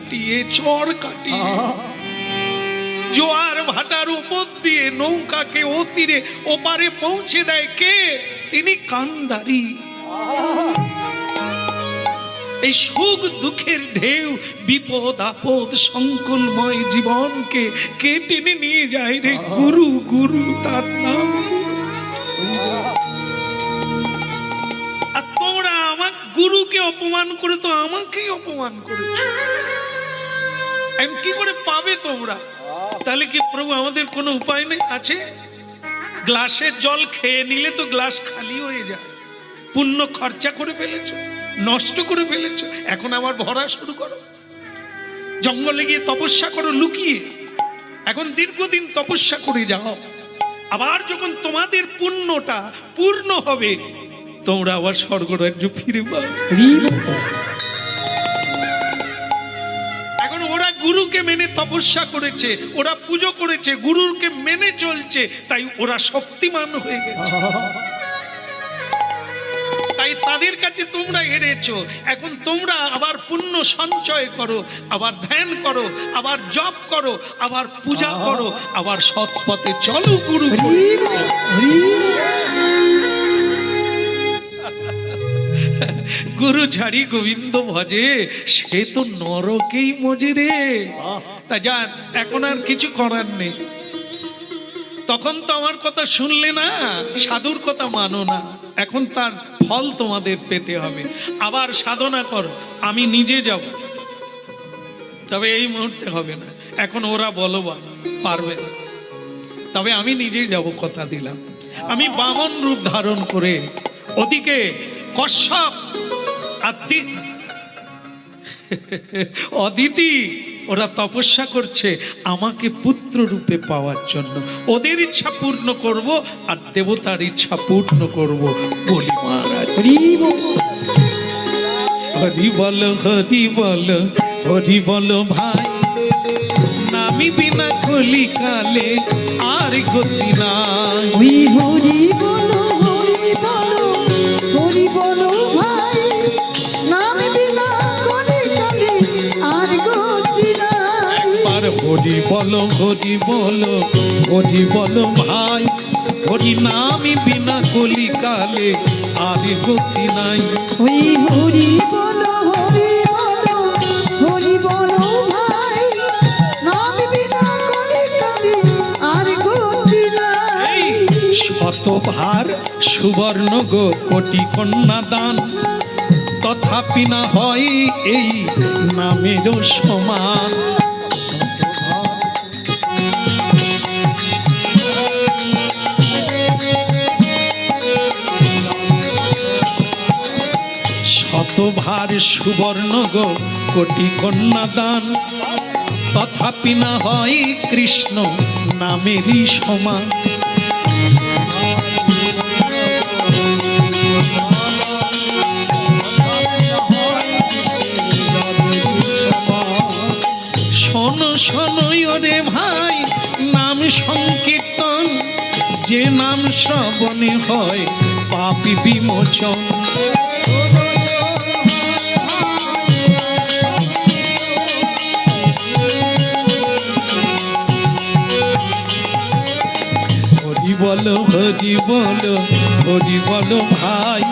কাটিয়ে চর কাটিয়ে জোয়ার ভাটার উপর দিয়ে নৌকাকে ও তীরে ওপারে পৌঁছে দেয় কে? তিনি কান্ডারি। এই সুখ দুঃখের ঢেউ, বিপদ আপদ সংকুলময় জীবনকে কে টেনে নিয়ে যায় রে? গুরু। গুরু, তার নাম। আর তোমরা আমার গুরুকে অপমান করে তো আমাকেই অপমান করেছ। আমি কি করে পাবে তোমরা? তাহলে কি প্রভু আমাদের কোনো উপায় নেই? আছে। গ্লাসের জল খেয়ে নিলে তো গ্লাস খালি হয়ে যায়। পুণ্য খরচা করে ফেলেছ, নষ্ট করে ফেলেছ, এখন আবার ভরা শুরু করো। জঙ্গলে গিয়ে তপস্যা করো লুকিয়ে, এখন দীর্ঘদিন তপস্যা করে যাও। আবার যখন তোমাদের পুণ্যটা পূর্ণ হবে তোমরা আবার স্বর্গরাজ্য ফিরে পাবে। এখন ওরা গুরুকে মেনে তপস্যা করেছে, ওরা পুজো করেছে, গুরুকে মেনে চলছে, তাই ওরা শক্তিমান হয়ে গেছে। তাই তাদের কাছে তোমরা হেরেছো। এখন তোমরা আবার পুণ্য সঞ্চয় করো, আবার ধ্যান করো, আবার জপ করো, আবার পূজা করো, আবার সৎ পথে চলো গুরু। গুরু ছাড়ি গোবিন্দ ভজে, সে তো নরকেই মজে রে। তা যান, এখন আর কিছু করার নেই। তখন তো আমার কথা শুনলে না, সাধুর কথা মানো না, এখন তার ফল তোমাদের পেতে হবে। আবার সাধনা করো, আমি নিজে যাব, তবে এই মুহূর্তে হবে না। এখন ওরা বলবান, পারবে না, তবে আমি নিজেই যাব, কথা দিলাম। আমি বামন রূপ ধারণ করে, ওদিকে কশ্যপ অদিতি ওরা তপস্যা করছে আমাকে পুত্র রূপে পাওয়ার জন্য। ওদের ইচ্ছা পূর্ণ করব আর দেবতার ইচ্ছা পূর্ণ করব বলি মহারাজ। হরি বল, হরি বল, হরি বল ভাই, নামি বিনা কলিকালে আর গতি নাই। হরি বলো, হরি বলো, হরি বলো ভাই, নামি বিনা কলিকালে আর গতি নাই। একবার হরি বলো, হরি বলো, হরি বলো ভাই, হরি নামি বিনা কলিকালে আর গতি নাই। ওই হরি বলো, হরি বলো, হরি বলো ভাই, নামি বিনা কলিকালে আর গতি নাই। শতভার সুবর্ণ গো কোটি কন্যা দান, তথাপি না হয় এই নামেরও সমান। শতভার সুবর্ণ গো কোটি কন্যা দান, তথাপি না হয় কৃষ্ণ নামেরই সমান। শোনো শোনো রে ভাই, নাম সংকীর্তন, যে নাম শ্রবণে হয় পাপী বিমোচন। হরি বলো, হরি বলো, হরি বলো ভাই,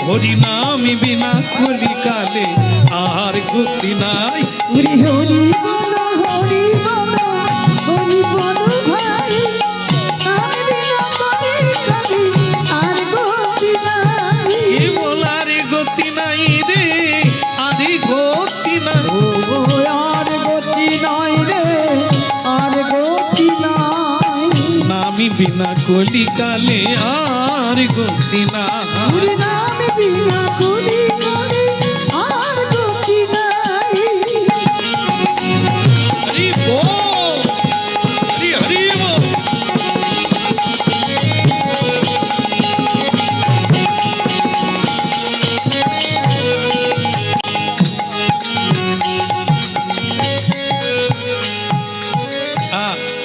হরি নাম বিনা কলিকালে আর গতি নাই। হরি হরি বলো, হরি বলো, হরি বলো ভাই, নামি বিনা কলিকালে আর গতি নাই। এ বলার গতি নাই রে, আরে গতি নাই। ও আর গতি নাই রে, আর গতি নাই। নামি বিনা কলিকালে আর গতি নাই। হরি নামি বিনা কলিকালে আর গতি নাই। হরি বল, হরি হরি বল।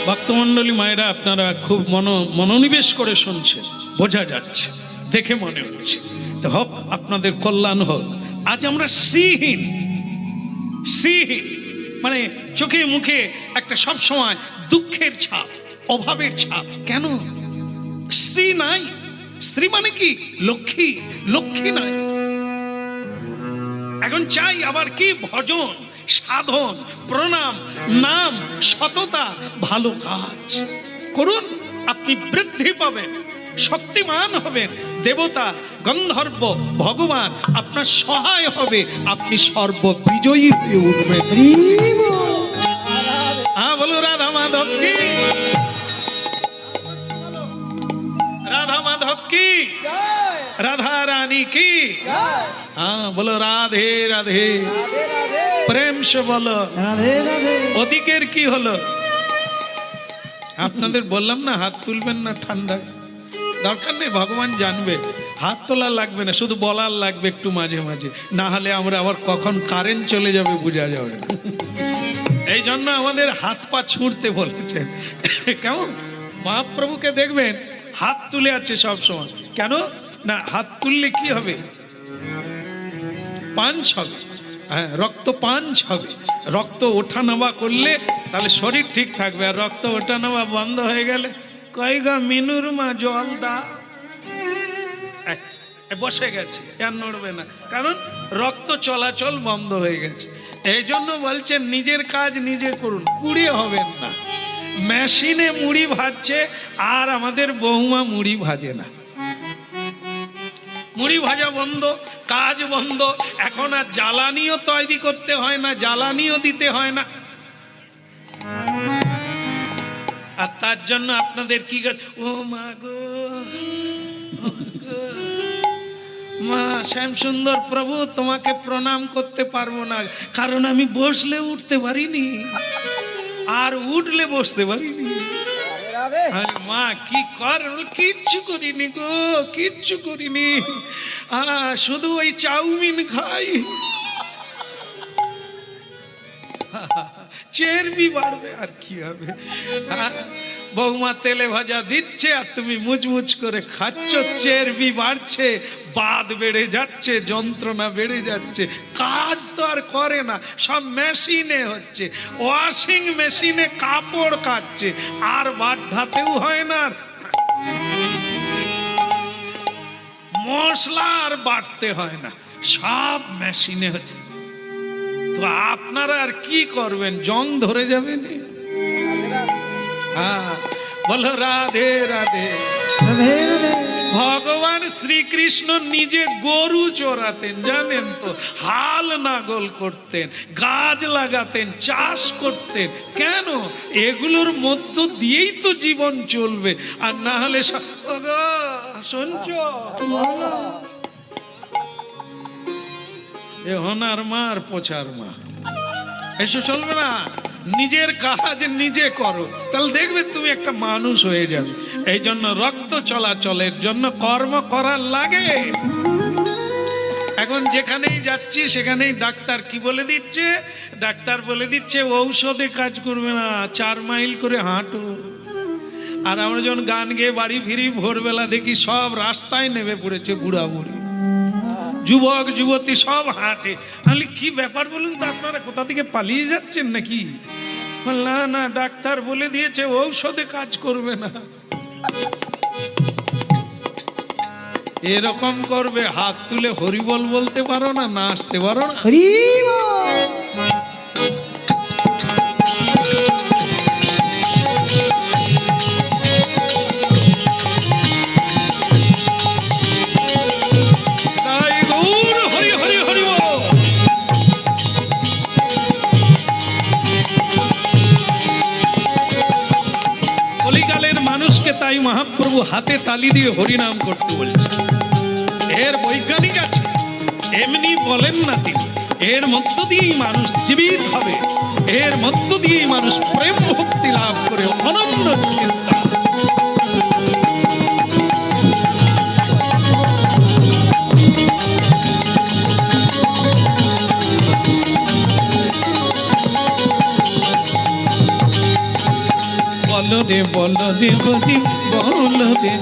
ভক্তমণ্ডলী মায়েরা, আপনারা খুব মনোনিবেশ করে শুনছেন, বোঝা যাচ্ছে, দেখে মনে হচ্ছে। তো হোক, আপনাদের কল্যাণ হোক। আজ আমরা শ্রীহীন, শ্রীহীন মানে চোখে মুখে একটা সব সময় দুঃখের ছাপ, অভাবের ছাপ। কেন? স্ত্রী নাই। স্ত্রী মানে কি? লক্ষ্মী। লক্ষ্মী নাই। এখন চাই আবার কি? ভজন, সাধন, প্রণাম, নাম, সততা, ভালো কাজ করুন। আপনি বৃদ্ধি পাবেন, শক্তিমান হবেন, দেবতা, গন্ধর্ব, ভগবান আপনার সহায় হবে, আপনি সর্ববিজয়ী হয়ে উঠবেন। হ্যাঁ, বলো রাধা মাধব কি, রাধা মাধব কি, রাধা রানী কি। हाँ बोलो राधे राधे, প্রেম সে বলো রাধে রাধে। ওদিকের কি হলো? আপনাদের বললাম না হাত তুলবেন না ঠান্ডায়, দরকার নেই, ভগবান জানবে। হাত তোলা লাগবে না, শুধু বলার লাগবে একটু মাঝে মাঝে, না হলে আমরা আবার কখন কারেন্ট চলে যাবে বোঝা যাবে না। এই জন্য আমাদের হাত পা ছুঁড়তে বলেছেন। কেমন? মহাপ্রভুকে দেখবেন হাত তুলে আছে সব সময়। কেন না? হাত তুললে কি হবে? পাঞ্চ হবে, হ্যাঁ, রক্ত পাঞ্চ হবে। রক্ত ওঠা নামা করলে তাহলে শরীর ঠিক থাকবে, আর রক্ত ওঠা নামা বন্ধ হয়ে গেলে কই গা মিনুর মা জল দা, বসে গেছে, আর নড়বে না, কারণ রক্ত চলাচল বন্ধ হয়ে গেছে। এই জন্য বলছেন নিজের কাজ নিজে করুন, কুড়িয়ে হবেন না। মেশিনে মুড়ি ভাজছে আর আমাদের বৌমা মুড়ি ভাজে না, মুড়ি ভাজা বন্ধ, কাজ বন্ধ। এখন আর জ্বালানিও তৈরি করতে হয় না, জ্বালানিও দিতে হয় না। আর তার জন্য আপনাদের কি, ও মা গো, মা শ্যাম সুন্দর প্রভু তোমাকে প্রণাম করতে পারবো না, কারণ আমি বসলে উঠতে পারিনি, আর উঠলে বসতে পারিনি। মা কি কর? কিচ্ছু করিনি গো, কিচ্ছু করিনি, শুধু ওই চাউমিন খাই, চর্বি বাড়বে আর কি হবে। বৌমা তেলে ভাজা দিচ্ছে আর তুমি মুচমুচ করে খাচ্ছ, চর্বি বাড়ছে, বাদ বেড়ে যাচ্ছে, যন্ত্রণা বেড়ে যাচ্ছে, কাজ তো আর করে না, সব মেশিনে হচ্ছে। ওয়াশিং মেশিনে কাপড় কাচ্ছে, আর বাড্ঢাতেও হয় না, মশলা আর বাটতে হয় না, সব মেশিনে হচ্ছে। তো আপনারা আর কি করবেন? জং ধরে যাবেন। হ্যাঁ, বলো রাধে রাধে। রাধে রাধে। ভগবান শ্রীকৃষ্ণ নিজে গরু চড়াতেন, জানেন তো, হাল নাগল করতেন, গাছ লাগাতেন, চাষ করতেন। কেন? এগুলোর মধ্য দিয়েই তো জীবন চলবে, আর না হলে শুনছ এ হনার মার পোছার মা, এসব চলবে না। নিজের কাজ নিজে করো, তাহলে দেখবে তুমি একটা মানুষ হয়ে যাবে। এই জন্য রক্ত চলাচলের জন্য কর্ম করার লাগে। এখন যেখানেই যাচ্ছি সেখানেই ডাক্তার কি বলে দিচ্ছে? ডাক্তার বলে দিচ্ছে ঔষধে কাজ করবে না, 4 মাইল করে হাঁটো। আর আমরা যখন গান গেয়ে বাড়ি ফিরি, ভোরবেলা দেখি সব রাস্তায় নেমে পড়েছে, বুড়া বুড়ি, যুবক যুবতী সব হাঁটে। তাহলে কি ব্যাপার বলুন তো, আপনারা কোথা থেকে পালিয়ে যাচ্ছেন নাকি? না না, ডাক্তার বলে দিয়েছে ঔষধে কাজ করবে না। এরকম করবে, হাত তুলে হরিবল বলতে পারো না, নাচতে পারো না। তাই মহাপ্রভু হাতে তালি দিয়ে হরিনাম করতে বলছে। এর বৈজ্ঞানিক আছে, এমনি বলেন না তিনি। এর মধ্য দিয়েই মানুষ জীবিত হবে, এর মধ্য দিয়েই মানুষ প্রেম ভক্তি লাভ করে অনন্য চিন্তা। বলো রে বলো দে হরি বলো দে,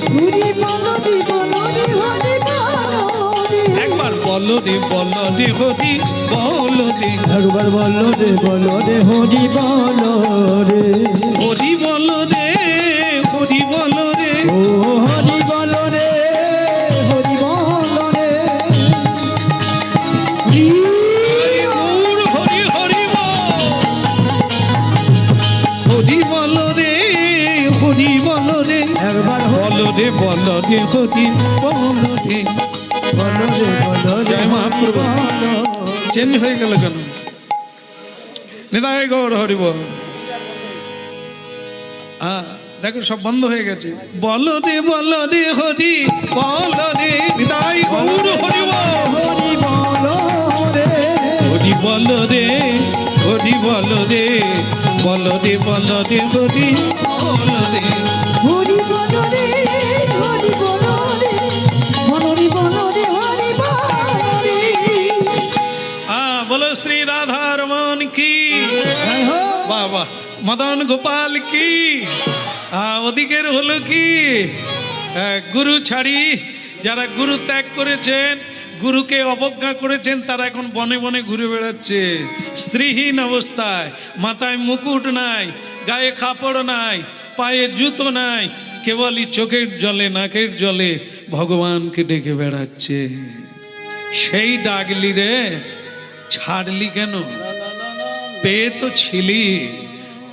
একবার বলো রে হরি বলো রে, একবার বলো রে হরি বলো রে, হরি বলো রে, হরি বলো রে, ও হরি বলো রে, হরি বলো রে, হরি গৌর হরি হরি বল। হরি বলো রে, হরি বলো রে, একবার বলো রে হরি বলো রে। বলো রে জয় মহাপ্রভু। বলো। চেঞ্জ হয়ে গেল কেন? নিতাই গৌর হরি বল। দেখো সব বন্ধ হয়ে গেছে। বলো রে হরি বলো রে, নিতাই গৌর হরি বল। হরি বলো রে, হরি বলো রে, হরি বলো রে, বলো রে হরি বলো রে। হরি বলো রে, হরি বলো রে, হরি বলো রে, হরি বলো রে। বলো শ্রী রাধা রমন কি, জয় হো। বাবা মদন গোপাল কি। ওদিকের হলো কি, গুরু ছাড়ি যারা গুরু ত্যাগ করেছেন, গুরুকে অবজ্ঞা করেছেন, তারা এখন বনে বনে ঘুরে বেড়াচ্ছে স্ত্রীহীন অবস্থায়, মাথায় মুকুট নাই, গায়ে কাপড় নাই, পায়ে জুতো নাই, কেবলই চোখের জলে নাকের জলে ভগবানকে ডেকে বেড়াচ্ছে। সেই ডাকলি রে, ছাড়লি কেন? পেয়ে তো ছিলি।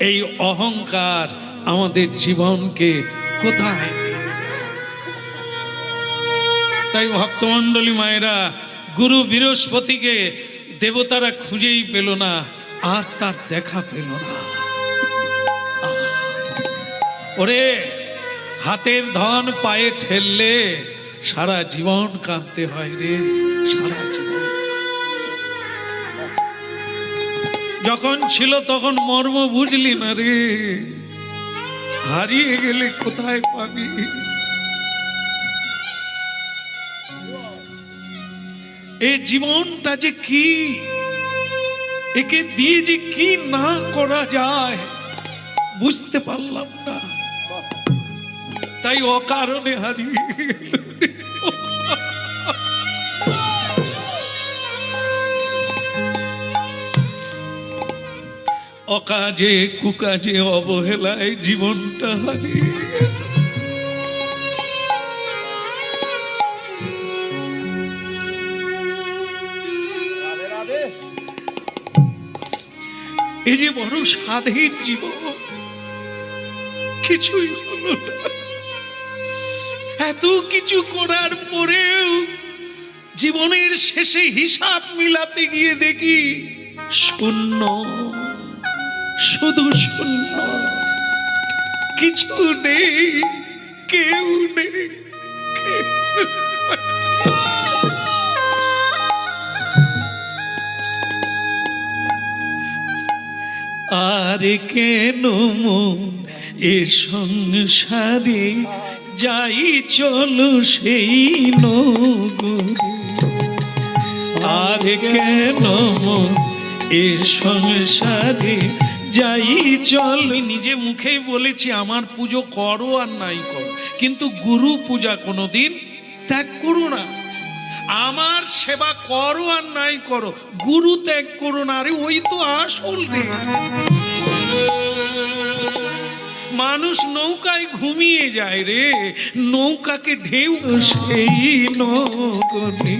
এই অহংকার আমাদের জীবনকে কোথায় নিয়ে যায়? তাই ভক্তমণ্ডলী মায়েরা, গুরু বৃহস্পতিকে দেবতারা খুঁজেই পেল না, আর তার দেখা পেল না। ওরে, হাতের ধন পায়ে ঠেললে সারা জীবন কাঁদতে হয় রে, সারা জীবন। যখন ছিল তখন মর্ম বুঝলি না রে, হারিয়ে গেলে কোথায় পাবি? এই জীবনটা যে কি, একে দিয়ে যে কি না করা যায় বুঝতে পারলাম না, তাই অকারণে হারিয়ে গেল। অকাজে কুকাজে অবহেলায় জীবনটা হারিয়ে গেল। এই যে বড় স্বাধীন জীবন, কিছুই হলো না। এত কিছু করার পরেও জীবনের শেষে হিসাব মিলাতে গিয়ে দেখি শূন্য, শুধু শূন্য, কিছু নেই, কেউ নেই। আর কেন মন এ সংসারে যাই চলো সেই নগরে। আর কেন মন এ সংসারে যাই চল। নিজে মুখেই বলেছি আমার পুজো করো আর নাই করো, কিন্তু গুরু পূজা কোনোদিন ত্যাগ করো না। আমার সেবা করো আর নাই করো, গুরু ত্যাগ করো না। আরে ওই তো আসল রে। মানুষ নৌকায় ঘুমিয়ে যায় রে, নৌকাকে ঢেউ সেই নগরে।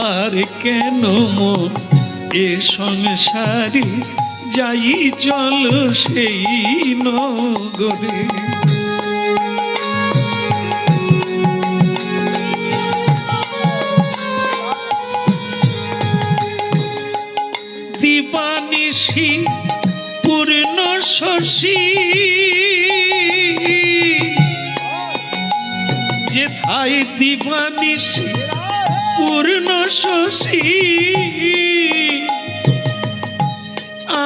আর কেন মন এ সংসারে যাই চল সেই নগরে। দীপানিশি পূর্ণ শশী যেথায় দীপানিশি পূর্ণ শশী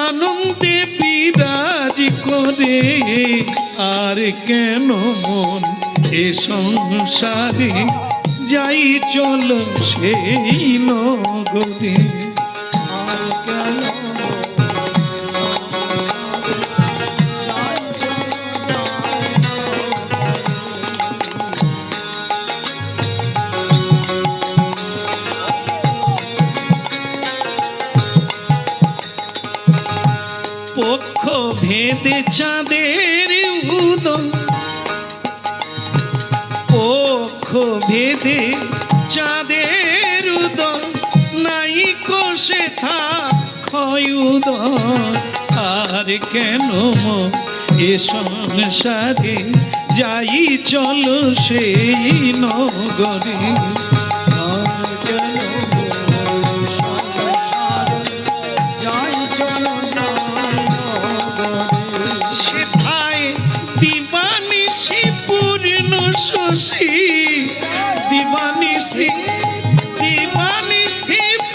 আনন্দে বিরাজ করে। আর কেন মন এ সংসারে যাই চলো সেই নগরে। ভেদে চাঁদের উদয়, পক্ষ ভেদে চাঁদের উদয়, নাই কোষে ক্ষয় উদয়। আর কেন এ সংসারে যাই চলো সেই নগরে। সেথায় দিবানিশি পূর্ণ শশী, দিবানিশি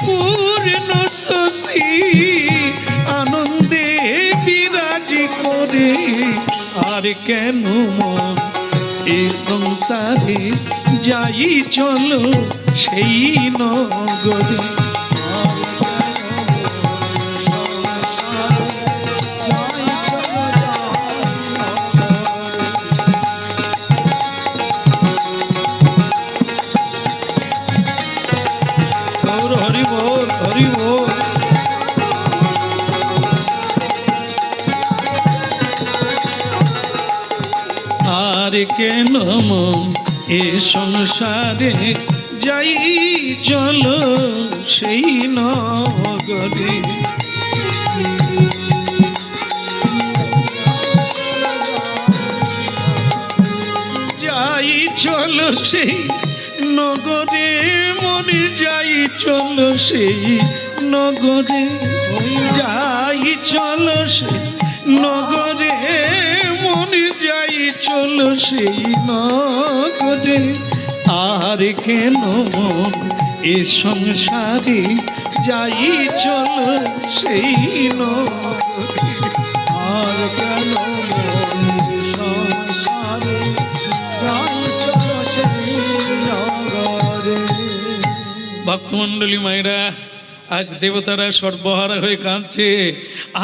পূর্ণ শশী, আনন্দে বিরাজ করে। আর কেন মন এই সংসারে যাই চলো সেই নগরে। হরি বল, হরি বল। আর কেন মন এ সংসারে যাই চলো সেই নগরে। যাই চলো সেই নগরে, মনে যাই চলো সেই নগরে। যাই চলো সেই নগরে, মনে যাই চলো সেই নগরে। আর কেন মন এ সংসারে যাই চলো সেই নগরে। আর কেন মন সংসারে যাই চলো সেই নগরে। ভক্তমণ্ডলী মায়েরা, আজ দেবতারা সর্বহারা হয়ে কাঁদছে,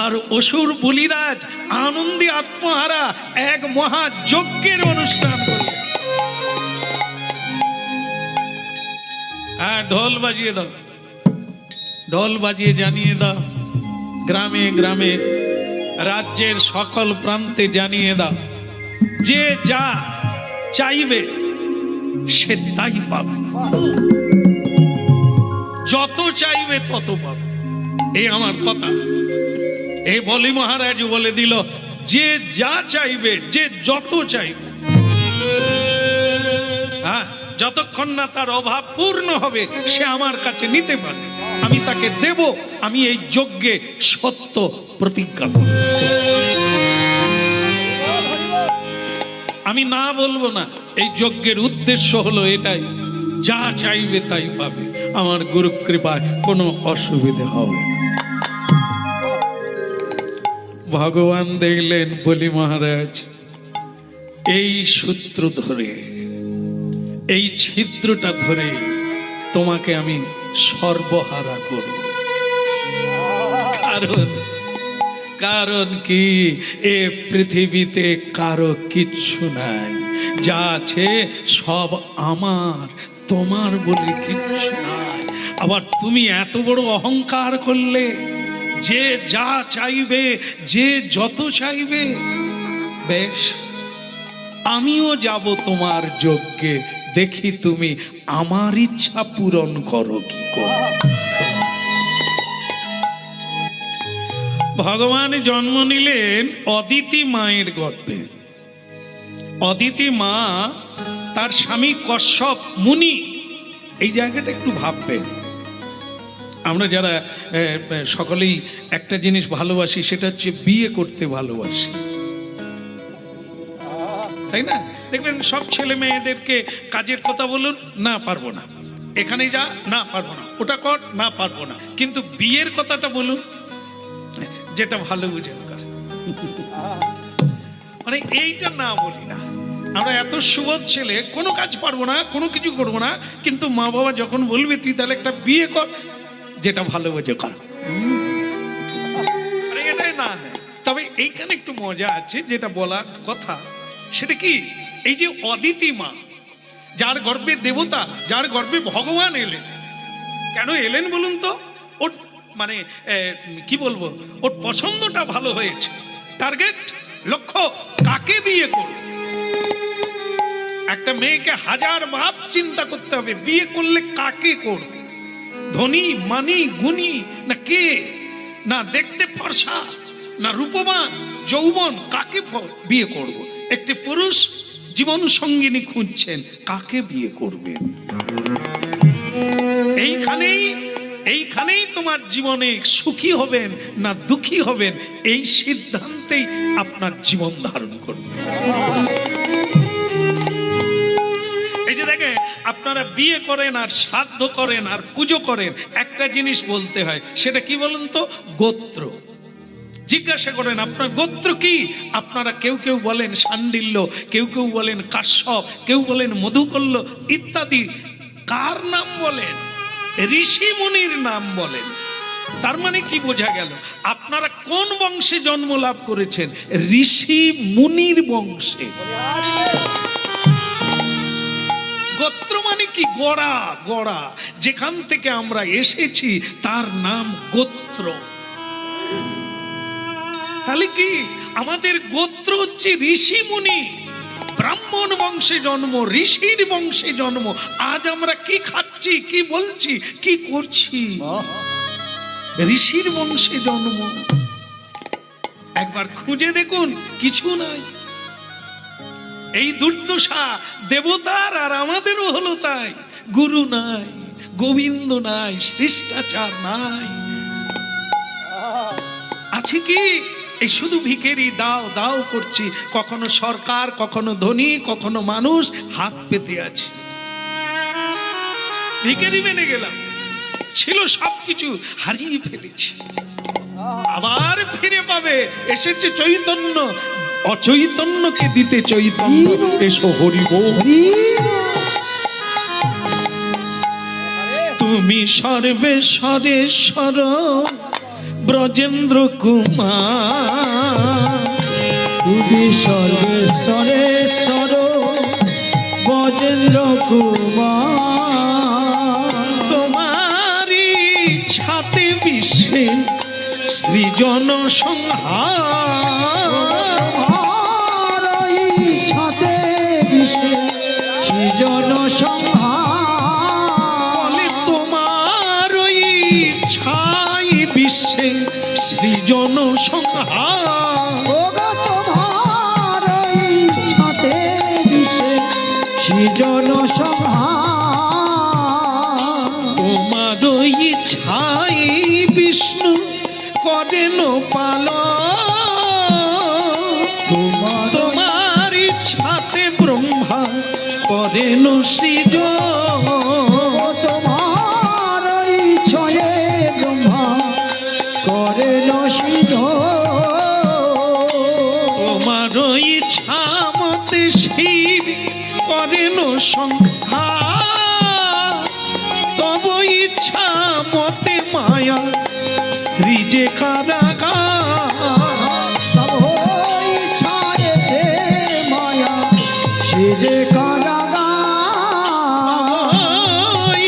আর অসুর বলিরাজ আনন্দে আত্মহারা এক মহাযজ্ঞের অনুষ্ঠান করে। আর ঢোল বাজিয়ে দাও, ঢোল বাজিয়ে জানিয়ে দাও, গ্রামে গ্রামে রাজ্যের সকল প্রান্তে জানিয়ে দাও, যে যা চাইবে সে তাই পাবে, যত চাইবে তত পাবে। এই আমার কথা। এই বলি মহারাজ বলে দিল, যে যা চাইবে, যে যত চাইবে, হ্যাঁ, যতক্ষণ না তার অভাব পূর্ণ হবে সে আমার কাছে নিতে পারে, আমি তাকে দেব। আমি এই যজ্ঞে সত্য প্রতিজ্ঞা করব। আমি না বলবো না। এই যজ্ঞের উদ্দেশ্য হলো এটাই, যা চাইবে তাই পাবে। আমার গুরু কৃপায় কোনো অসুবিধে হবে না। ভগবান দেখলেন বলি মহারাজ, এই সূত্র ধরে, এই ছিদ্রটা ধরে তোমাকে আমি সর্বহারা করব। কারণ কি, এ পৃথিবীতে কারো কিচ্ছু নাই, যা আছে সব আমার, তোমার বলে কিচ্ছু নাই। আবার তুমি এত বড় অহংকার করলে, যে যা চাইবে, যে যত চাইবে। বেশ, আমিও যাব তোমার যজ্ঞে, দেখি তুমি আমার ইচ্ছা পূরণ করো কি করো। ভগবান জন্ম নিলেন অদিতি মায়ের গর্ভে। অদিতি মা তার স্বামী কশ্যপ মুনি। এই জায়গাটা একটু ভাববেন। আমরা যারা সকলেই একটা জিনিস ভালোবাসি, সেটা হচ্ছে বিয়ে করতে ভালোবাসি, তাই না? দেখবেন সব ছেলে মেয়েদেরকে কাজের কথা বলুন, না পারবো না, এখানে যা, না পারবো না, ওটা কর, না পারবো না। কিন্তু বিয়ের কথাটা বলুন, যেটা ভালো বুঝে কর। মানে এইটা না বলি না। আমরা এত সুবোধ ছেলে, কোনো কাজ পারবো না, কোনো কিছু করবো না, কিন্তু মা বাবা যখন বলবে তুই তাহলে একটা বিয়ে কর, যেটা ভালো বুঝে কর, এটাই না নেয়। তবে এইখানে একটু মজা আছে, যেটা বলার কথা সেটা কি, এই যে অদিতি মা, যার গর্ভে দেবতা, যার গর্ভে ভগবান এলেন। কেন এলেন বলুন তো? ওর মানে কি বলবো, ওর পছন্দটা ভালো হয়েছে। টার্গেট, লক্ষ্য, কাকে বিয়ে করব। একটা মেয়েকে হাজার ভাব চিন্তা করতে হবে, বিয়ে করলে কাকে করবে। ধনী, মানি, গুণী, না কে, না দেখতে ফর্সা, না রূপবান, যৌবন, কাকে বিয়ে করব। একটি পুরুষ জীবন সঙ্গিনী খুঁজছেন, কাকে বিয়ে করবেন। এইখানেই তোমার জীবনে সুখী হবেন না দুঃখী হবেন, এই সিদ্ধান্তেই আপনার জীবন ধারণ করবে। এই যে দেখেন, আপনারা বিয়ে করেন আর শ্রাদ্ধ করেন আর পুজো করেন, একটা জিনিস বলতে হয়, সেটা কি বলেন তো? গোত্র। জিজ্ঞাসা করেন আপনার গোত্র কি। আপনারা কেউ কেউ বলেন শাণ্ডিল্য, কেউ কেউ বলেন কাশ্যপ, কেউ বলেন মধুকল্য ইত্যাদি। কার নাম বলেন? ঋষি মুনির নাম বলেন। তার মানে কি বোঝা গেল? আপনারা কোন বংশে জন্ম লাভ করেছেন? ঋষি মুনির বংশে। গোত্র মানে কি? গড়া, গড়া, যেখান থেকে আমরা এসেছি তার নাম গোত্র। তাহলে কি আমাদের গোত্র হচ্ছে ঋষি মুনি, ব্রাহ্মণ বংশে জন্ম, ঋষির বংশে জন্ম। আজ আমরা কি খাচ্ছি, কি বলছি, কি করছি? ঋষির বংশে জন্ম। একবার খুঁজে দেখুন, কিছু নাই। এই দুর্দশা দেবতার আর আমাদেরও হলো তাই। গুরু নাই, গোবিন্দ নাই, শিষ্টাচার নাই। আছে কি? এই শুধু ভিখারি দাও দাও করছি। কখনো সরকার, কখনো ধনী, কখনো মানুষ হাত পেতে আছে। ভিখারি মেনে গেলাম, ছিল সবকিছু, হারিয়ে ফেলেছি। আবার ফিরে পাবে। এসেছে চৈতন্য, অচৈতন্যকে দিতে চৈতন্য। এসো হরি বল। তুমি সর্বেশ্বরেশ্বর ব্রজেন্দ্র কুমার, তুমি সর্বেশ্বরেশ্বর ব্রজেন্দ্র কুমার। তোমারি ছাতে বিশ্বে সৃজন সংহার, ছাতে বিশ্বে সৃজন সংহার। বলে তোমার ছাই বিশ্বে সৃজন সংহার। তোমার ছাতে বিশ্বে সৃজন সংহার। তোমার ছাই বিষ্ণু করেন পালন, তোমার ছাতে ব্রহ্মা করেন সৃজন। তোমার ছয়ে ব্রহ্মা করেন সৃজন। তোমার ইচ্ছা মতে শিব করেন সংহার, তব ইচ্ছা মতে মায়া সৃজে কারাগার। তব ইচ্ছাতে মায়া সৃজে কারাগার।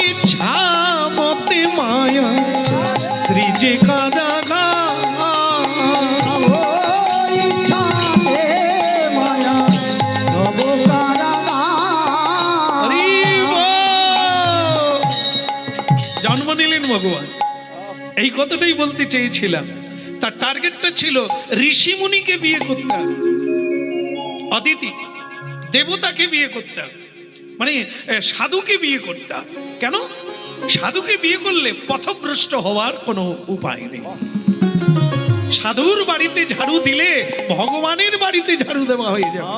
ইচ্ছা মতে মায়া সৃজে কারাগার। ইচ্ছাতে মায়া তব কারাগার। জন্ম নিলেন ভগবান, এই কথাটাই বলতে চেয়েছিলাম। তার টার্গেটটা ছিল ঋষি মুনিকে বিয়ে করতে হবে, অদিতি দেবতাকে বিয়ে করতে হবে, মানে সাধুকে বিয়ে করতে হবে। কেন? সাধুকে বিয়ে করলে পথভ্রষ্ট হওয়ার কোনো উপায় নেই। সাধুর বাড়িতে ঝাড়ু দিলে ভগবানের বাড়িতে ঝাড়ু দেওয়া হয়ে যাবে।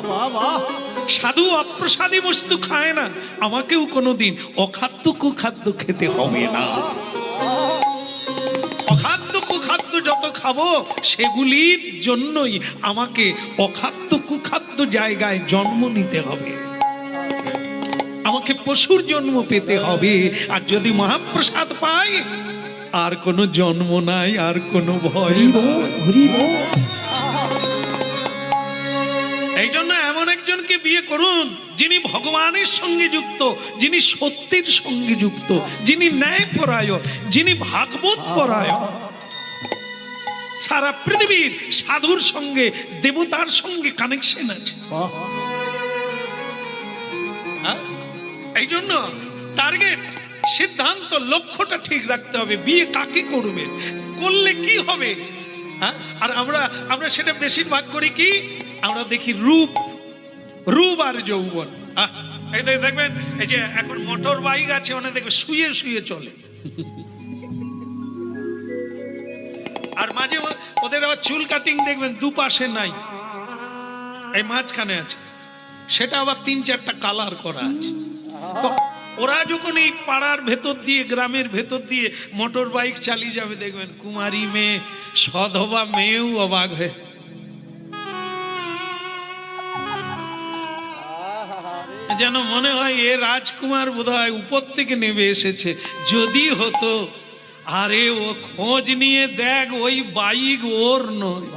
সাধু অপ্রসাদী বস্তু খায় না, আমাকেও কোনোদিন অখাদ্য কুখাদ্য খেতে হবে না। অখাদ্য কুখাদ্য যত খাবো সেগুলির জন্যই আমাকে অখাদ্য কুখাদ্য জায়গায় জন্ম নিতে হবে, আমাকে পশুর জন্ম পেতে হবে। আর যদি মহাপ্রসাদ পাই, আর কোনো জন্ম নাই, আর কোনো ভয় নাই। এই জন্য এমন একজনকে বিয়ে করুন যিনি ভগবানের সঙ্গে যুক্ত, যিনি সত্যের সঙ্গে যুক্ত, যিনি ন্যায় পরায়ণ, যিনি ভাগবত পরায়ণ। সারা পৃথিবীর সাধুর সঙ্গে দেবতার সঙ্গে কানেকশন আছে। হ্যাঁ? এই জন্য টার্গেট, সিদ্ধান্ত, লক্ষ্যটা ঠিক রাখতে হবে। বিয়ে কাকে করবেন, করলে কি হবে। হ্যাঁ? আর আমরা সেটা বেশিরভাগ করি কি, আমরা দেখি রূপ আর যৌবন। এই দেখবেন, এই যে এখন মোটর বাইক আছে, ওখানে দেখবে শুয়ে শুয়ে চলে। আর মাঝে ওদের আবার চুল কাটিং দেখবেন দুপাশে নাই, এই মাঝখানে আছে, সেটা আবার 3-4টা কালার করা আছে। তো ওরা যখন এই পাড়ার ভেতর দিয়ে, গ্রামের ভেতর দিয়ে মোটর বাইক চালিয়ে যাবে, দেখবেন কুমারী মেয়ে, সধবা মেয়েও অবাক হয়ে, যেন মনে হয় এ রাজকুমার বোধহয় উপর থেকে নেমে এসেছে। যদি হতো, আরে ও খোঁজ নিয়ে দেখ, ওই বাইক ওর নয়।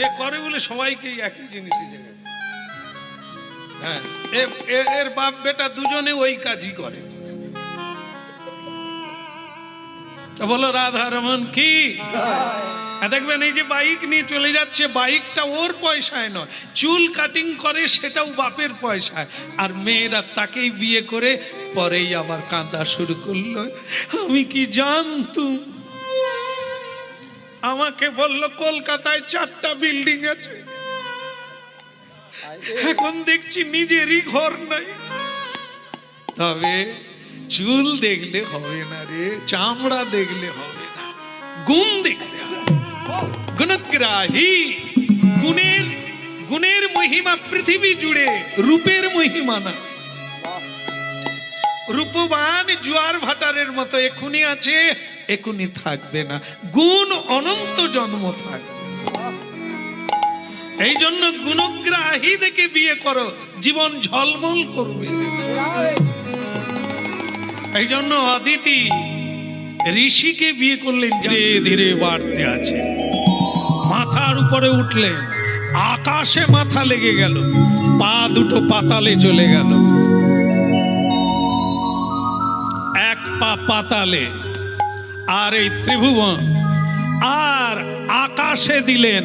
এ করে বলে সবাইকে একই জিনিসই জায়গায়। হ্যাঁ, এর বাপ বেটা দুজনে ওই কাজই করে। বলো রাধা রমন কি। দেখবেন এই যে বাইক নিয়ে চলে যাচ্ছে, বাইকটা ওর পয়সায় নয়, চুল কাটিং করে সেটাও বাপের পয়সায়। আর মেয়েরা তাকেই বিয়ে করে, পরেই আবার কাঁদা শুরু করলো, আমি কি জানতুম। আমাকে বলল কলকাতায় 4টা বিল্ডিং আছে, এখন দেখছি নিজেরই ঘর নাই। তবে চুল দেখলে হবে না রে, চামড়া দেখলে হবে না, গুণ দেখতে হবে। গুণগ্রাহী, গুণের মহিমা পৃথিবী জুড়ে, রূপের মহিমা না। রূপবান জোয়ার ভাটারের মতো এখুনি আছে, এখুনি থাকবে না। গুণ অনন্ত জন্ম থাকবে। এই জন্য গুণগ্রাহী দেখে বিয়ে করো, জীবন ঝলমল করবে। এই জন্য অদিতি ঋষিকে বিয়ে করলেন, ধীরে ধীরে বাড়তে আছে। মাথার উপরে উঠলেন, আকাশে মাথা লেগে গেল, পা দুটো পাতালে চলে গেল। এক পা পাতালে, আর এই ত্রিভুবন আর আকাশে দিলেন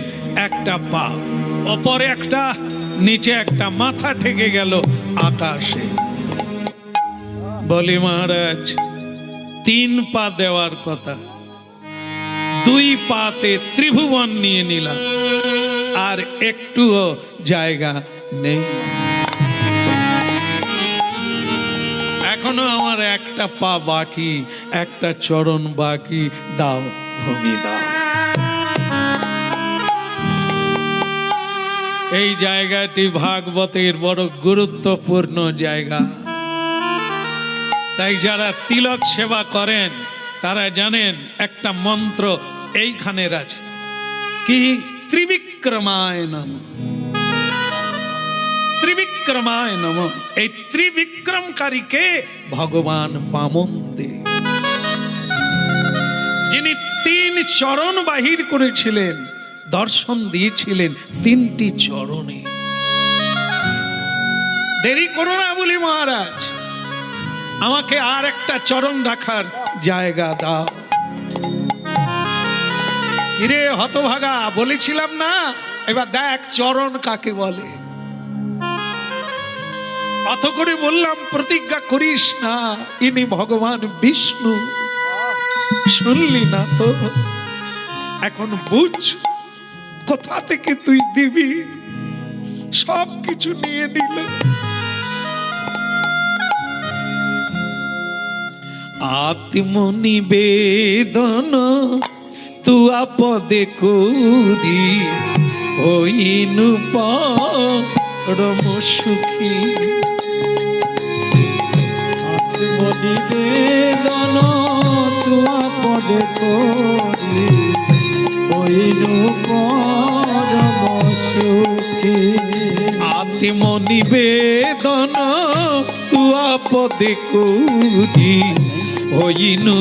একটা পা, ওপরে একটা, নিচে একটা, মাথা ঠেকে গেল আকাশে। বলি মহারাজ, 3 পা দেওয়ার কথা, 2 পাতে ত্রিভুবন নিয়ে নিলাম, আর একটুও জায়গা নেই। এখনো আমার একটা পা বাকি, একটা চরণ বাকি, দাও ভূমি দাও। এই জায়গাটি ভাগবতের বড় গুরুত্বপূর্ণ জায়গা। তাই যারা তিলক সেবা করেন তারা জানেন একটা মন্ত্র এইখানের আছে, কি ত্রিবিক্রমায় নমঃ। ত্রিবিক্রমায় নমঃ। এই ত্রিবিক্রমকারীকে ভগবান বামন দে, যিনি 3 চরণ বাহির করেছিলেন, দর্শন দিয়েছিলেন 3টি চরণে। দেরি করো না বলি মহারাজ, আমাকে আর একটা চরণ রাখার জায়গা দাও। কিরে হতভাগা, বলেছিলাম না, এবার দেখ চরণ কাকে বলে। অত করে বললাম প্রতিজ্ঞা করিস না, ইনি ভগবান বিষ্ণু। শুনলি না তো, এখন বুঝ কোথা থেকে তুই দিবি, সব কিছু নিয়ে নিল। আত্মনিবেদন তুয়া পদে করি, হইনু পরম সুখী। আত্মনিবেদন তুয়া পদে করি, হইনু পরম সুখী। আত্মনিবেদন তুয়া পদে করি, হইনু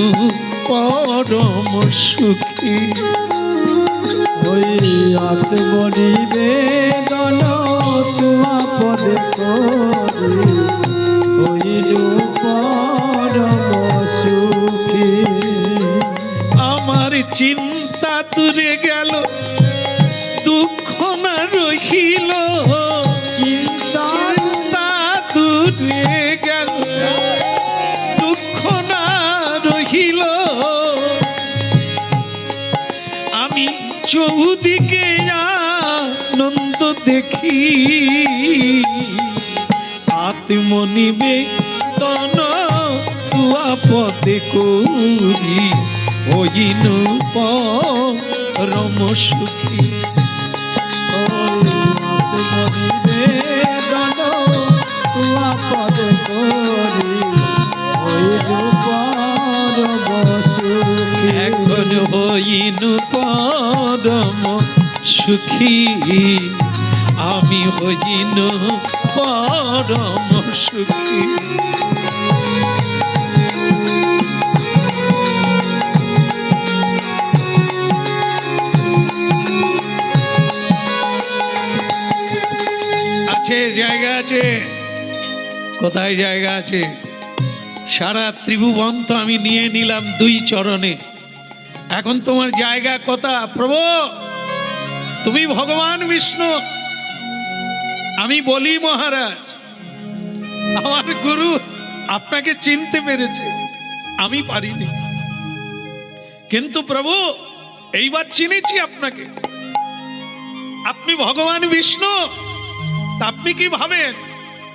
পরম সুখী। ওই আত্মনিবেদন তুয়া পদে করি, হইনু পরম চিন্তা দূরে গেল, দুঃখ না রহিল, চিন্তা চিন্তা দূরে গেল, দুঃখ না রহিল। আমি চৌদিকে আনন্দ দেখি, আত্মনিবেদন তুয়া পদে করি, হইন পরম সুখী। আত্মনিবেদন তুয়া পদে করি, হইল পরম সুখী। এখন হইন পরম সুখী, আমি হইন পরম সুখী। আছে জায়গা আছে, কোথায় জায়গা আছে? সারা ত্রিভুবন তো আমি নিয়ে নিলাম দুই চরণে। এখন তোমার জায়গা কোথা প্রভু? তুমি ভগবান বিষ্ণু। আমি বলি মহারাজ, আমার গুরু আপনাকে চিনতে পেরেছে, আমি পারিনি। কিন্তু প্রভু এইবার চিনেছি আপনাকে। আপনি ভগবান বিষ্ণু। তা আপনি কি ভাবেন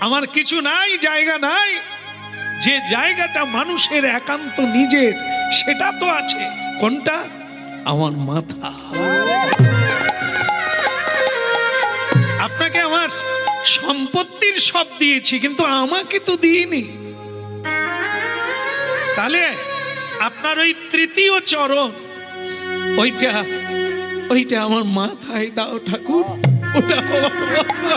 আমার কিছু নাই, জায়গা নাই? যে জায়গাটা মানুষের একান্ত নিজের, সেটা তো আছে। কোনটা? আমার মাথা। আপনাকে আমার সম্পত্তির সব দিয়েছি, কিন্তু আমাকে তো দিইনি। তাহলে আপনার ওই তৃতীয় চরণ, ওইটা ওইটা আমার মাথায় দাও ঠাকুর। ওটা আমার মাথা।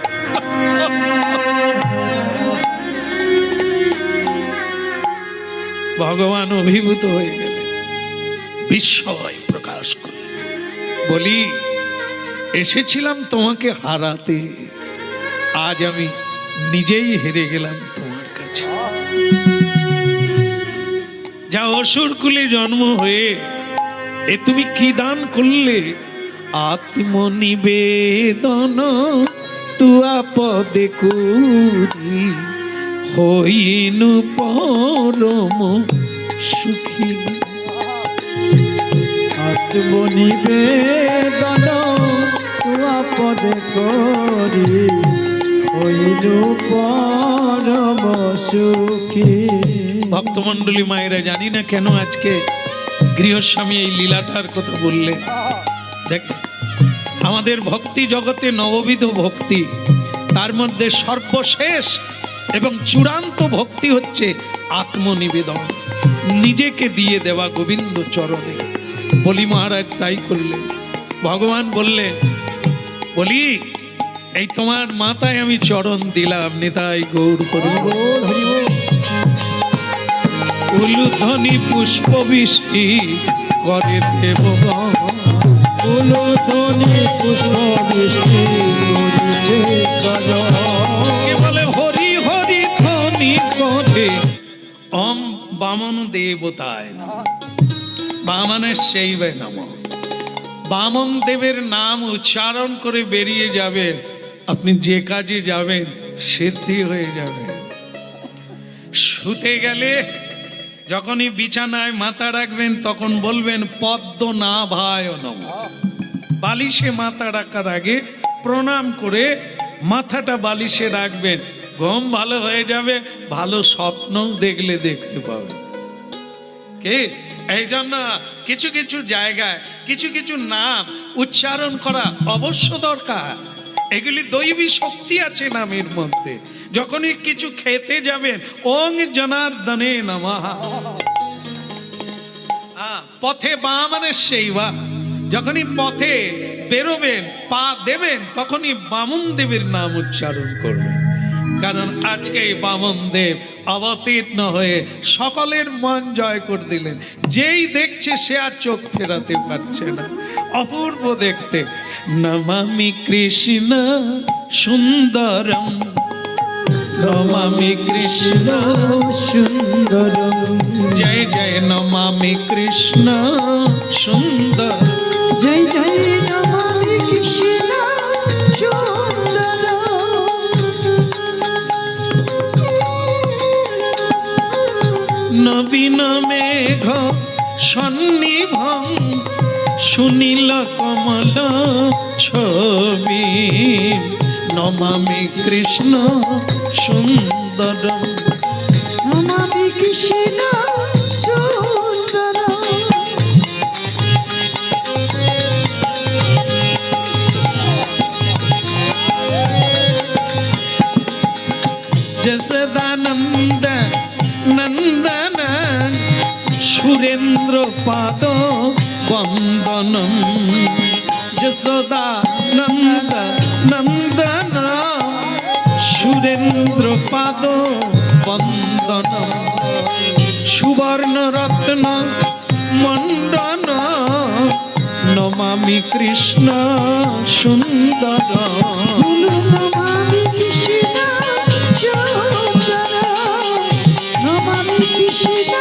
ভগবান অভিভূত হয়ে গেলেন, বিস্ময় প্রকাশ করলেন। বলি, এসেছিলাম তোমাকে হারাতে, আজ আমি নিজেই হেরে গেলাম তোমার কাছে। যা অসুর কুলে জন্ম হয়ে এ তুমি কি দান করলে? আত্মনিবেদন তুয়া পদে করি, হইনু পরম সুখী। আত্মনিবেদন তুয়া পদে করি, হইল পরম সুখী। ভক্তমণ্ডলী মায়েরা, জানি না কেন আজকে গৃহস্বামী এই লীলাটার কথা বললেন। দেখে, আমাদের ভক্তি জগতে নববিধ ভক্তি, তার মধ্যে সর্বশেষ এবং চূড়ান্ত ভক্তি হচ্ছে আত্মনিবেদন, নিজেকে দিয়ে দেওয়া গোবিন্দ চরণে। বলি মহারাজ তাই করলেন। ভগবান বললেন, বলি এই তোমার মাথায় আমি চরণ দিলাম, নিতাই গৌর হরিব। উলুধ্বনি পুষ্প বৃষ্টি করে দেবগণ, উলুধ্বনি পুষ্প বৃষ্টি করিছে সজন। কে বলে হরি হরি ধ্বনি করে ওম বামন দেবতায় নমঃ। বামনের সেইবে নমঃ। বামন দেবের নাম উচ্চারণ করে বেরিয়ে যাবেন, আপনি যে কাজে যাবেন সিদ্ধি হয়ে যাবে। শুতে গেলে যখনই বিছানায় মাথা রাখবেন তখন বলবেন পদ্ম না ভায় নমঃ। বালিশে মাথা রাখার আগে প্রণাম করে মাথাটা বালিশে রাখবেন, ঘুম ভালো হয়ে যাবে, ভালো স্বপ্নও দেখলে দেখতে পাবেন। কে এই জন্য কিছু কিছু জায়গায় কিছু কিছু নাম উচ্চারণ করা অবশ্য দরকার। এগুলি দৈবী শক্তি আছে নামের মধ্যে। যখনই কিছু খেতে যাবেন, ওং জনার্দনে নমঃ। পথে বা মানে সেই বা, যখনই পথে বেরোবেন, পা দেবেন, তখনই বামন দেবের নাম উচ্চারণ করবেন। কারণ আজকে বামন দেব অবতীর্ণ হয়ে সকলের মন জয় করে দিলেন। যেই দেখছে সে আর চোখ ফেরাতে পারছে না, অপূর্ব দেখতে। নমামি কৃষ্ণ সুন্দরম, নমামি কৃষ্ণ সুন্দরম জয় জয় নমামি কৃষ্ণ সুন্দর জয় জয় নমামি কৃষ্ণ সুন্দর নবীন মেঘ সন্নিভং সুনীল কমল ছবি নমামি কৃষ্ণ সুন্দরম নমামি কৃষ্ণ সুন্দর যশোদানন্দ নন্দন সুরেন্দ্র পাদ বন্দনম যশোদানন্দ নন্দন সুরেন্দ্র পাদ বন্দনম সুবর্ণ রত্ন মণ্ডন নমামি কৃষ্ণ সুন্দর নমামি কৃষ্ণ সুন্দর নমামি কৃষ্ণ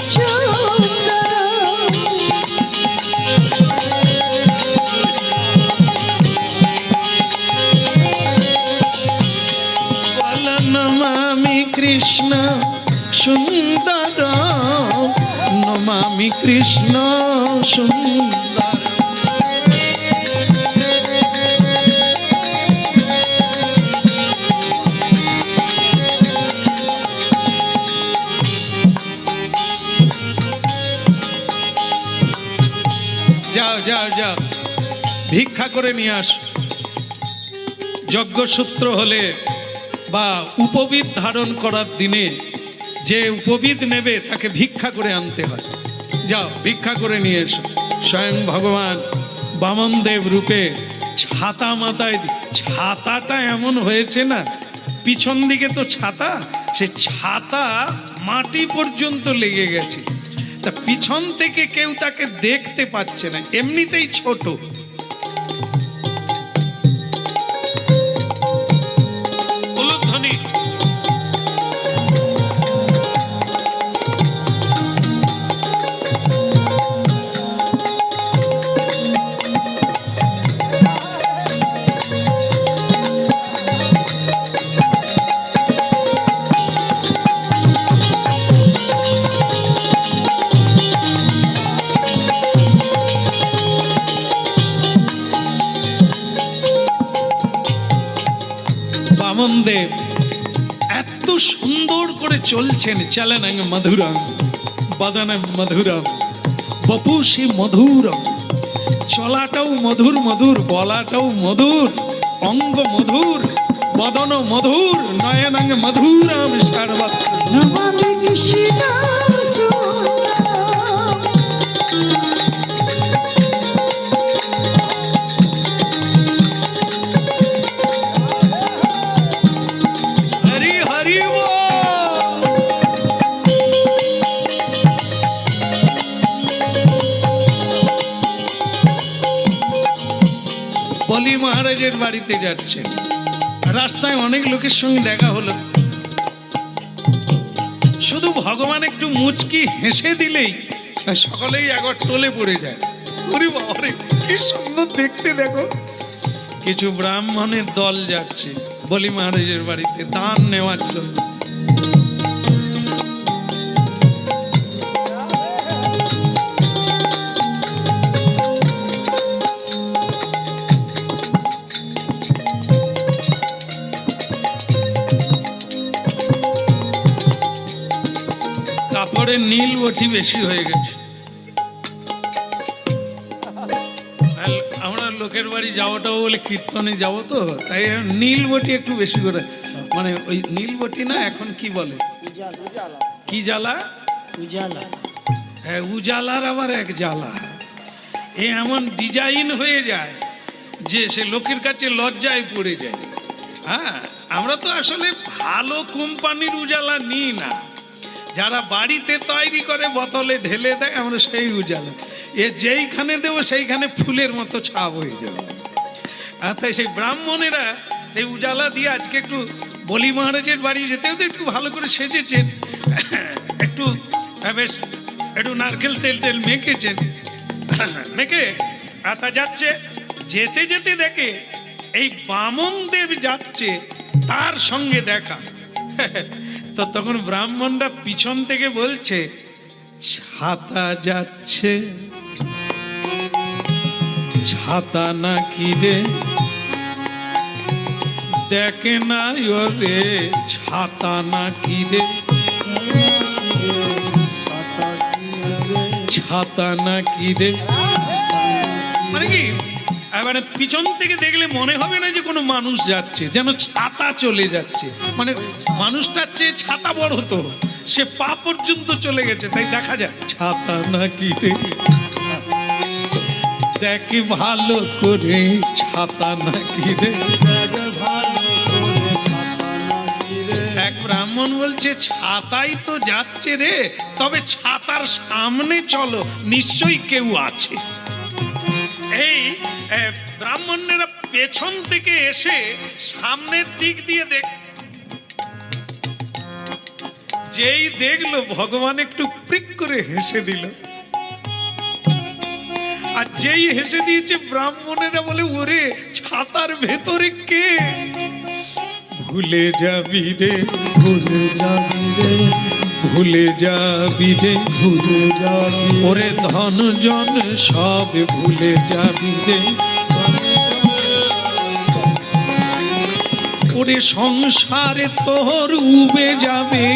সুন্দর বল নমামি কৃষ্ণ সুন্দর নমামি কৃষ্ণ সুন্দর যাও যাও যাও ভিক্ষা করে নিয়ে আস যজ্ঞসূত্র হলে বা উপবিদ ধারণ করার দিনে যে উপবিদ নেবে তাকে ভিক্ষা করে আনতে হয় যাও ভিক্ষা করে নিয়ে এসো স্বয়ং ভগবান বামনদেব রূপে ছাতা মাথায় ছাতাটা এমন হয়েছে না পিছন দিকে তো ছাতা সে ছাতা মাটি পর্যন্ত লেগে গেছে তা পিছন থেকে কেউ তাকে দেখতে পাচ্ছে না এমনিতেই ছোট উলুধ্বনি বামনদেব এত সুন্দর করে চলছেন চলনং মধুরং বদনং মধুরং বপুষি মধুরং চলাটাও মধুর মধুর বলাটাও মধুর অঙ্গ মধুর বদন মধুর নয়নং মধুরম সর্বত্র নমামি কৃষ্ণ সুন্দর হরি হরি বল। বলি মহারাজের বাড়িতে যাচ্ছেন রাস্তায় অনেক লোকের সঙ্গে দেখা হলো শুধু ভগবান একটু মুচকি হেসে দিলেই সকলেই একবার টলে পড়ে যায় ওরে বাবারে কি সুন্দর দেখতে দেখো কিছু ব্রাহ্মণের দল যাচ্ছে বলি মহারাজের বাড়িতে দান নেওয়ার জন্য কাপড়ের নীল বটি বেশি হয়ে গেছে আমরা লোকের বাড়ি যাওয়াটাও বলে কীর্তনে যাবো তো তাই নীল বটি একটু বেশি করে মানে ওই নীল বটি না এখন কি বলে কি জ্বালা উজালা হ্যাঁ উজালার আবার এক জ্বালা এ এমন ডিজাইন হয়ে যায় যে সে লোকের কাছে লজ্জায় পড়ে যায় হ্যাঁ আমরা তো আসলে ভালো কোম্পানির উজালা নিই না যারা বাড়িতে তৈরি করে বোতলে ঢেলে দেয় আমরা সেই উজালা এ যেইখানে দেবো সেইখানে ফুলের মতো ছাপ হয়ে যাবে আর তাই সেই ব্রাহ্মণেরা এই উজালা দিয়ে আজকে একটু বলি মহারাজের বাড়ি যেতেও তো একটু ভালো করে সেজেছেন, একটু বেশ একটু নারকেল তেল টেল মেখেছেন, মেখে তা যাচ্ছে। যেতে যেতে দেখে এই বামন দেব যাচ্ছে, তার সঙ্গে দেখা। তো তখন ব্রাহ্মণরা পিছন থেকে বলছে, ছাতা যাচ্ছে, ছাতা না কি রে, দেখে না ওরে ছাতা না কি রে, ছাতা না কি রে। মানে কি, এবারে পিছন থেকে দেখলে মনে হবে না যে কোনো মানুষ যাচ্ছে, যেন ছাতা চলে যাচ্ছে। মানে মানুষটার চেয়ে ছাতা বড় হতো, সে পা পর্যন্ত চলে গেছে, তাই দেখা যায় ছাতা না কি রে, দেখে ভালো করে ছাতা না কি রে। এক ব্রাহ্মণ বলছে, ছাতাই তো যাচ্ছে রে, তবে ছাতার সামনে চলো, নিশ্চয়ই কেউ আছে। এই ব্রাহ্মণেরা পেছন থেকে এসে সামনের দিক দিয়ে যেই দেখলো, ভগবান একটু প্রিক করে হেসে দিল। আর যেই হেসে দিয়েছে, ব্রাহ্মণেরা বলে, ওরে ছাতার ভেতরে কে? ভুলে যাবি রে, ভুলে যাবি রে, ভুলে যাবি রে, ভুলে যাবি ওরে ধন জন সব ভুলে যাবি রে, ওরে সংসারে তোর উবে যাবে,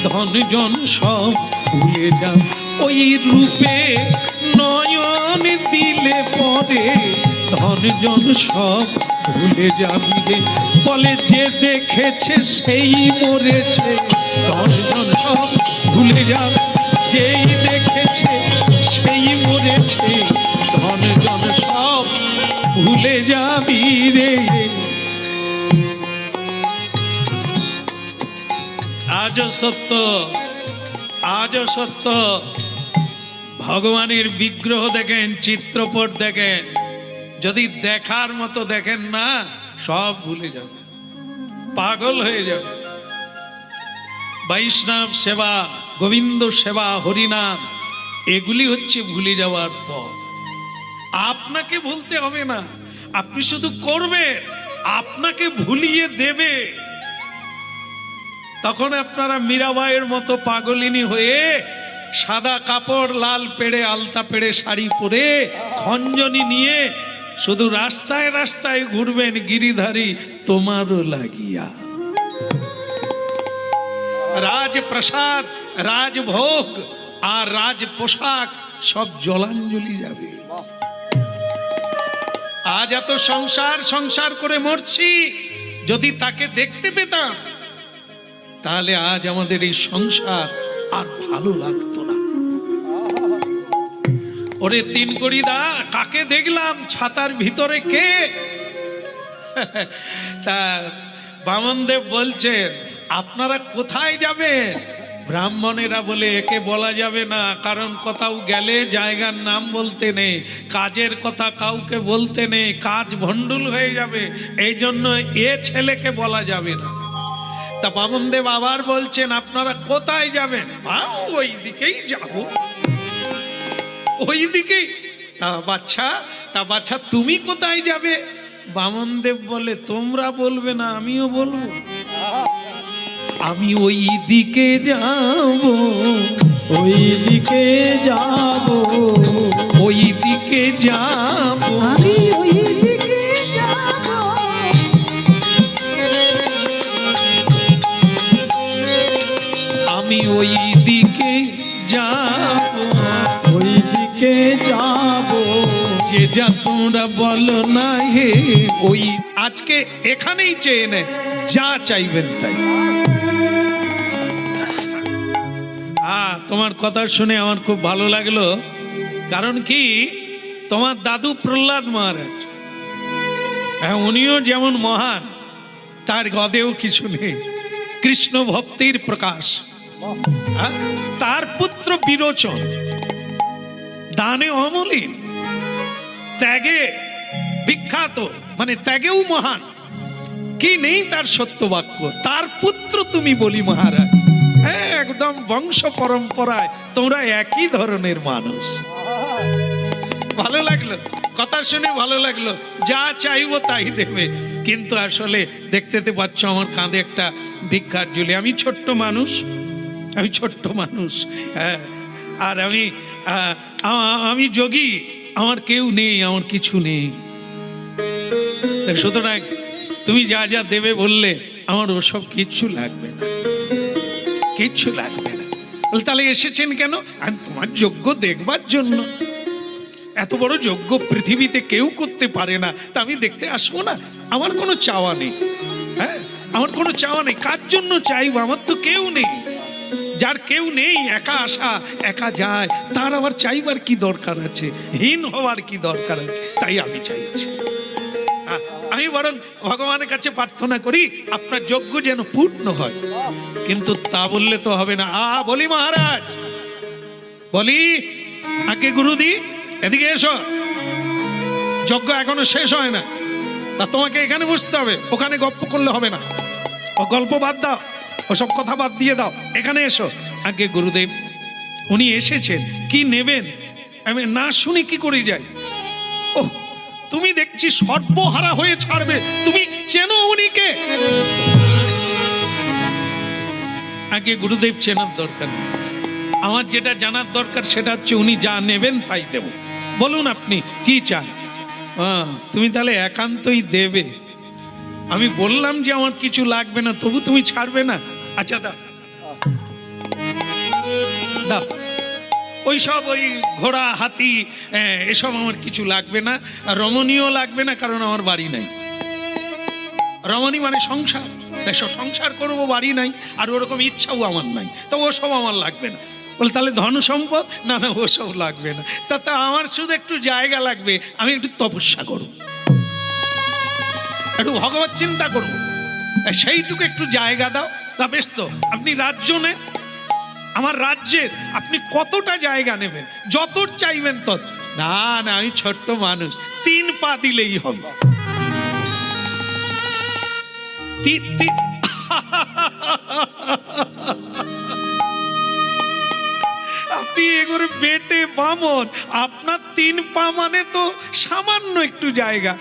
ধন জন সব ভুলে যাবে। ওই রূপে নয়ন দিলে পরে ধন জন সব ভুলে যাবি রে। বলে যে দেখেছে সেই মরেছে, ধন জন সব ভুলে যাবে। যেই দেখেছে সেই মরেছে, ধন জন সব ভুলে যাবি রে। আজও সত্য, আজও সত্য। ভগবানের বিগ্রহ দেখেন, চিত্রপট দেখেন, যদি দেখার মতো দেখেন না, সব ভুলে যাবে, পাগল হয়ে যাবে। বৈষ্ণব সেবা, গোবিন্দ সেবা, হরিনাম, এগুলি হচ্ছে ভুলে যাওয়ার পর। আপনাকে ভুলতে হবে না, আপনি শুধু করবেন, আপনাকে ভুলিয়ে দেবে। তখন আপনারা মীরাবাইয়ের মতো পাগলিনী হয়ে সাদা কাপড়, লাল পেড়ে, আলতা পেড়ে শাড়ি পরে, খঞ্জনি নিয়ে শুধু রাস্তায় রাস্তায় ঘুরবেন, গিরিধারী তোমারও লাগিয়া। রাজপ্রাসাদ, রাজভোগ আর রাজ পোশাক সব জলাঞ্জলি যাবে। আজ এত সংসার সংসার করে মরছি, যদি তাকে দেখতে পেতাম, তাহলে আজ আমাদের এই সংসার আর ভালো লাগতো না। ওরে তিন গড়িদা, কাকে দেখলাম ছাতার ভিতরে কে? তা বামনদেব বলছেন, আপনারা কোথায় যাবেন? ব্রাহ্মণেরা বলে, একে বলা যাবে না, কারণ কোথাও গেলে জায়গার নাম বলতে নেই, কাজের কথা কাউকে বলতে নেই, কাজ ভণ্ডুল হয়ে যাবে, এই জন্য এ ছেলেকে বলা যাবে না। তা বামনদেব আবার বলছেন, আপনারা কোথায় যাবেন? ওই দিকেই যাব, ওই দিকেই। তা বাচ্চা তুমি কোথায় যাবে? বামনদেব বলে, তোমরা বলবে না, আমিও বলবো। আমি ওই দিকে যাব, ওই দিকে যাব, ওই দিকে যাব, আমি ওই দিকে যাব, আমি ওই দিকে যাব, ওই দিকে যাব। যে যা তোমরা বলো না হে, ওই আজকে এখানেই চেয়ে নে, যা চাইবেন তাই। তোমার কথা শুনে আমার খুব ভালো লাগলো। কারণ কি, তোমার দাদু প্রহ্লাদ মহারাজ, হ্যাঁ, উনিও যেমন মহান, তার গদেও কিছু নেই, কৃষ্ণ ভক্তির প্রকাশ। তার পুত্র বিরোচন দানে অমলিন, ত্যাগে বিখ্যাত, মানে ত্যাগেও মহান। কি নেই তার সত্য বাক্য, তার পুত্র তুমি বলি মহারাজ। হ্যাঁ, একদম বংশ পরম্পরায় তোমরা একই ধরনের মানুষ। ভালো লাগলো, কথা শুনে ভালো লাগলো। যা চাইবো তাই দেবে, কিন্তু আসলে দেখতে তো পাচ্ছ আমার কাঁধে একটা ভিক্ষার ঝুলি। আমি ছোট্ট মানুষ, আমি ছোট্ট মানুষ, হ্যাঁ। আর আমি যোগী, আমার কেউ নেই, আমার কিছু নেই। সুতরাং তুমি যা যা দেবে বললে আমার ওসব কিচ্ছু লাগবে না, কিচ্ছু লাগবে না। বলে তাহলে এসেছেন কেন? আমি তোমার যজ্ঞ দেখবার জন্য। এত বড় যজ্ঞ পৃথিবীতে কেউ করতে পারে না, তা আমি দেখতে আসবো না? আমার কোনো চাওয়া নেই, হ্যাঁ, আমার কোনো চাওয়া নেই। কার জন্য চাইবো? আমার তো কেউ নেই। যার কেউ নেই, একা আসা একা যায়, তার আবার চাইবার কি দরকার আছে? হীন হওয়ার কি দরকার আছে? তাই আমি চাইছি। আমি বরং ভগবানের কাছে প্রার্থনা করি আপনার যজ্ঞ যেন পূর্ণ হয়। কিন্তু তা বললে তো হবে না। বলি মহারাজ, বলি আগে গুরুদি এদিকে এসো, যজ্ঞ এখনো শেষ হয় না, তা তোমাকে এখানে বসতে হবে, ওখানে গল্প করলে হবে না। ও গল্প বাদ দাও, ওসব কথা বাদ দিয়ে দাও, এখানে এসো। আগে গুরুদেব উনি এসেছেন, কি নেবেন? আমি না শুনি কি করে যাই? ও, তুমি দেখছি সর্বহারা হয়ে ছাড়বে। তুমি চেনো উনিকে? আগে গুরুদেব চেনার দরকার নেই, আমার যেটা জানার দরকার সেটা হচ্ছে উনি যা নেবেন তাই দেব। বলুন আপনি কি চান? তুমি তাহলে একান্তই দেবে। আমি বললাম যে আমার কিছু লাগবে না, তবু তুমি ছাড়বে না? আচ্ছা দাও, দাও। ওইসব ওই ঘোড়া হাতি এসব আমার কিছু লাগবে না, রমণীও লাগবে না, কারণ আমার বাড়ি নাই। রমণী মানে সংসার, এসব সংসার করবো, বাড়ি নাই, আর ওরকম ইচ্ছাও আমার নাই, তো ওসব আমার লাগবে না। বলে তাহলে ধন সম্পদ? না না, ওসব লাগবে না। তা আমার শুধু একটু জায়গা লাগবে, আমি একটু তপস্যা করব, একটু ভগবত চিন্তা করব, সেইটুকু একটু জায়গা দাও। তা বেশ, তো আপনি রাজ্য নেন, আমার রাজ্যের আপনি কতটা জায়গা নেবেন? যত চাইবেন তত। না না, আমি ছোট্ট মানুষ, 3 পা দিলেই হবে। আপনি এগোরে বেটে বামন, আপনার 3 পা মানে তো সামান্য একটু জায়গা,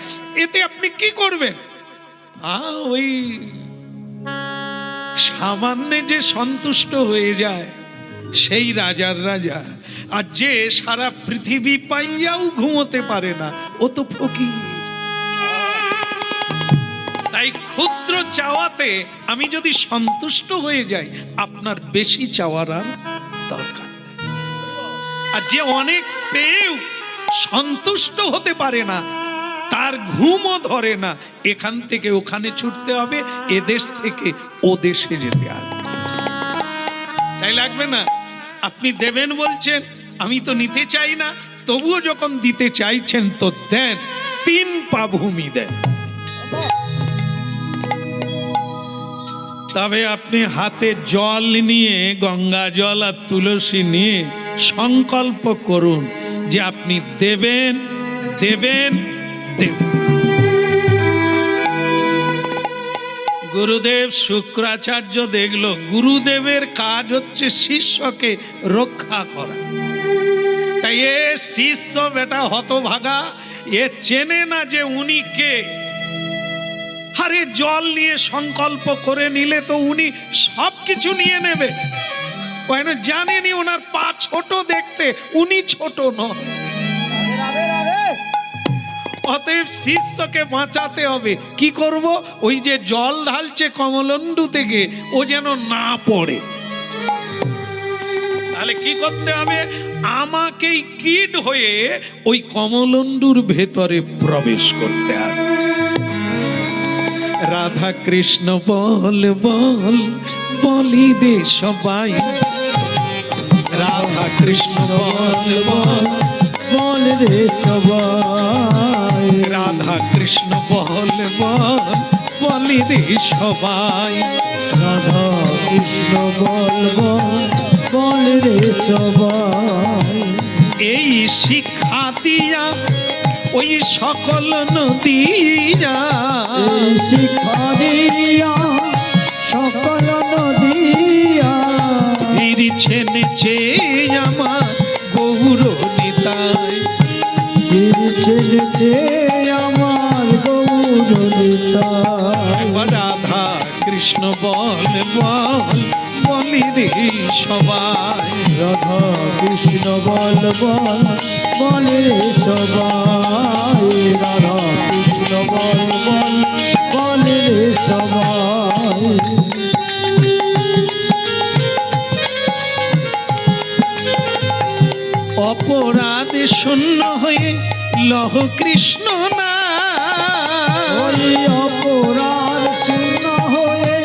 এতে আপনি কি করবেন? ওই সামান্যে যে সন্তুষ্ট হয়ে যায় সেই রাজার রাজা। আর যে সারা পৃথিবী পাইয়াও ঘুমোতে পারে না, ও তো ফকির। তাই ক্ষুদ্র চাওয়াতে আমি যদি সন্তুষ্ট হয়ে যাই, আপনার বেশি চাওয়ার আর দরকার নেই। আর যে অনেক পেয়েও সন্তুষ্ট হতে পারে না, তার ঘুমও ধরে না, এখান থেকে ওখানে ছুটতে হবে, এ দেশ থেকে ও দেশে যেতে হবে। তাই লাগবে না? আপনি দেবেন বলছেন, আমি তো নিতে চাই না, তবুও যখন দিতে চাইছেন তো দেন, 3 পা ভূমি দেন। তবে আপনি হাতে জল নিয়ে, গঙ্গা জল আর তুলসী নিয়ে সংকল্প করুন যে আপনি দেবেন দেবেন দেবেন। গুরুদেব শুক্রাচার্য দেখলো গুরুদেবের কাজ হচ্ছে শিষ্যকে রক্ষা করা। তাই এ শিষ্য বেটা হতভাগা, এ চেনে না যে উনি কে। আরে জল নিয়ে সংকল্প করে নিলে তো উনি সব কিছু নিয়ে নেবে। জানেনি ওনার পা ছোট দেখতে, উনি ছোট নন। অতএব শিষ্যকে বাঁচাতে হবে। কি করব? ওই যে জল ঢালছে কমলন্ডু থেকে, ও যেন না পড়ে। তাহলে কি করতে হবে? আমাকেই কিড হয়ে ওই কমলন্ডুর ভেতরে প্রবেশ করতে হবে। রাধা কৃষ্ণ বল বল বলি দে সবাই, রাধা কৃষ্ণ বল বল বল রে সবাই, রাধা কৃষ্ণ বল বল বলি রে সবাই, রাধা কৃষ্ণ বল বল বল রে সবাই। এই শিক্ষা দিয়া ওই সকল নদীরা, শিক্ষা ছেড়েছে আমার গৌর নিতাই। ছেড়েছে আমার গৌর নিতাই। রাধা কৃষ্ণ বল বল বলি রে সবাই। রাধা কৃষ্ণ বল বল বল রে সবাই। রাধা কৃষ্ণ বল বল বল রে সবাই। অপরাধে শূন্য হয়ে লহ কৃষ্ণ না। ওই অপরাধ শূন্য হয়ে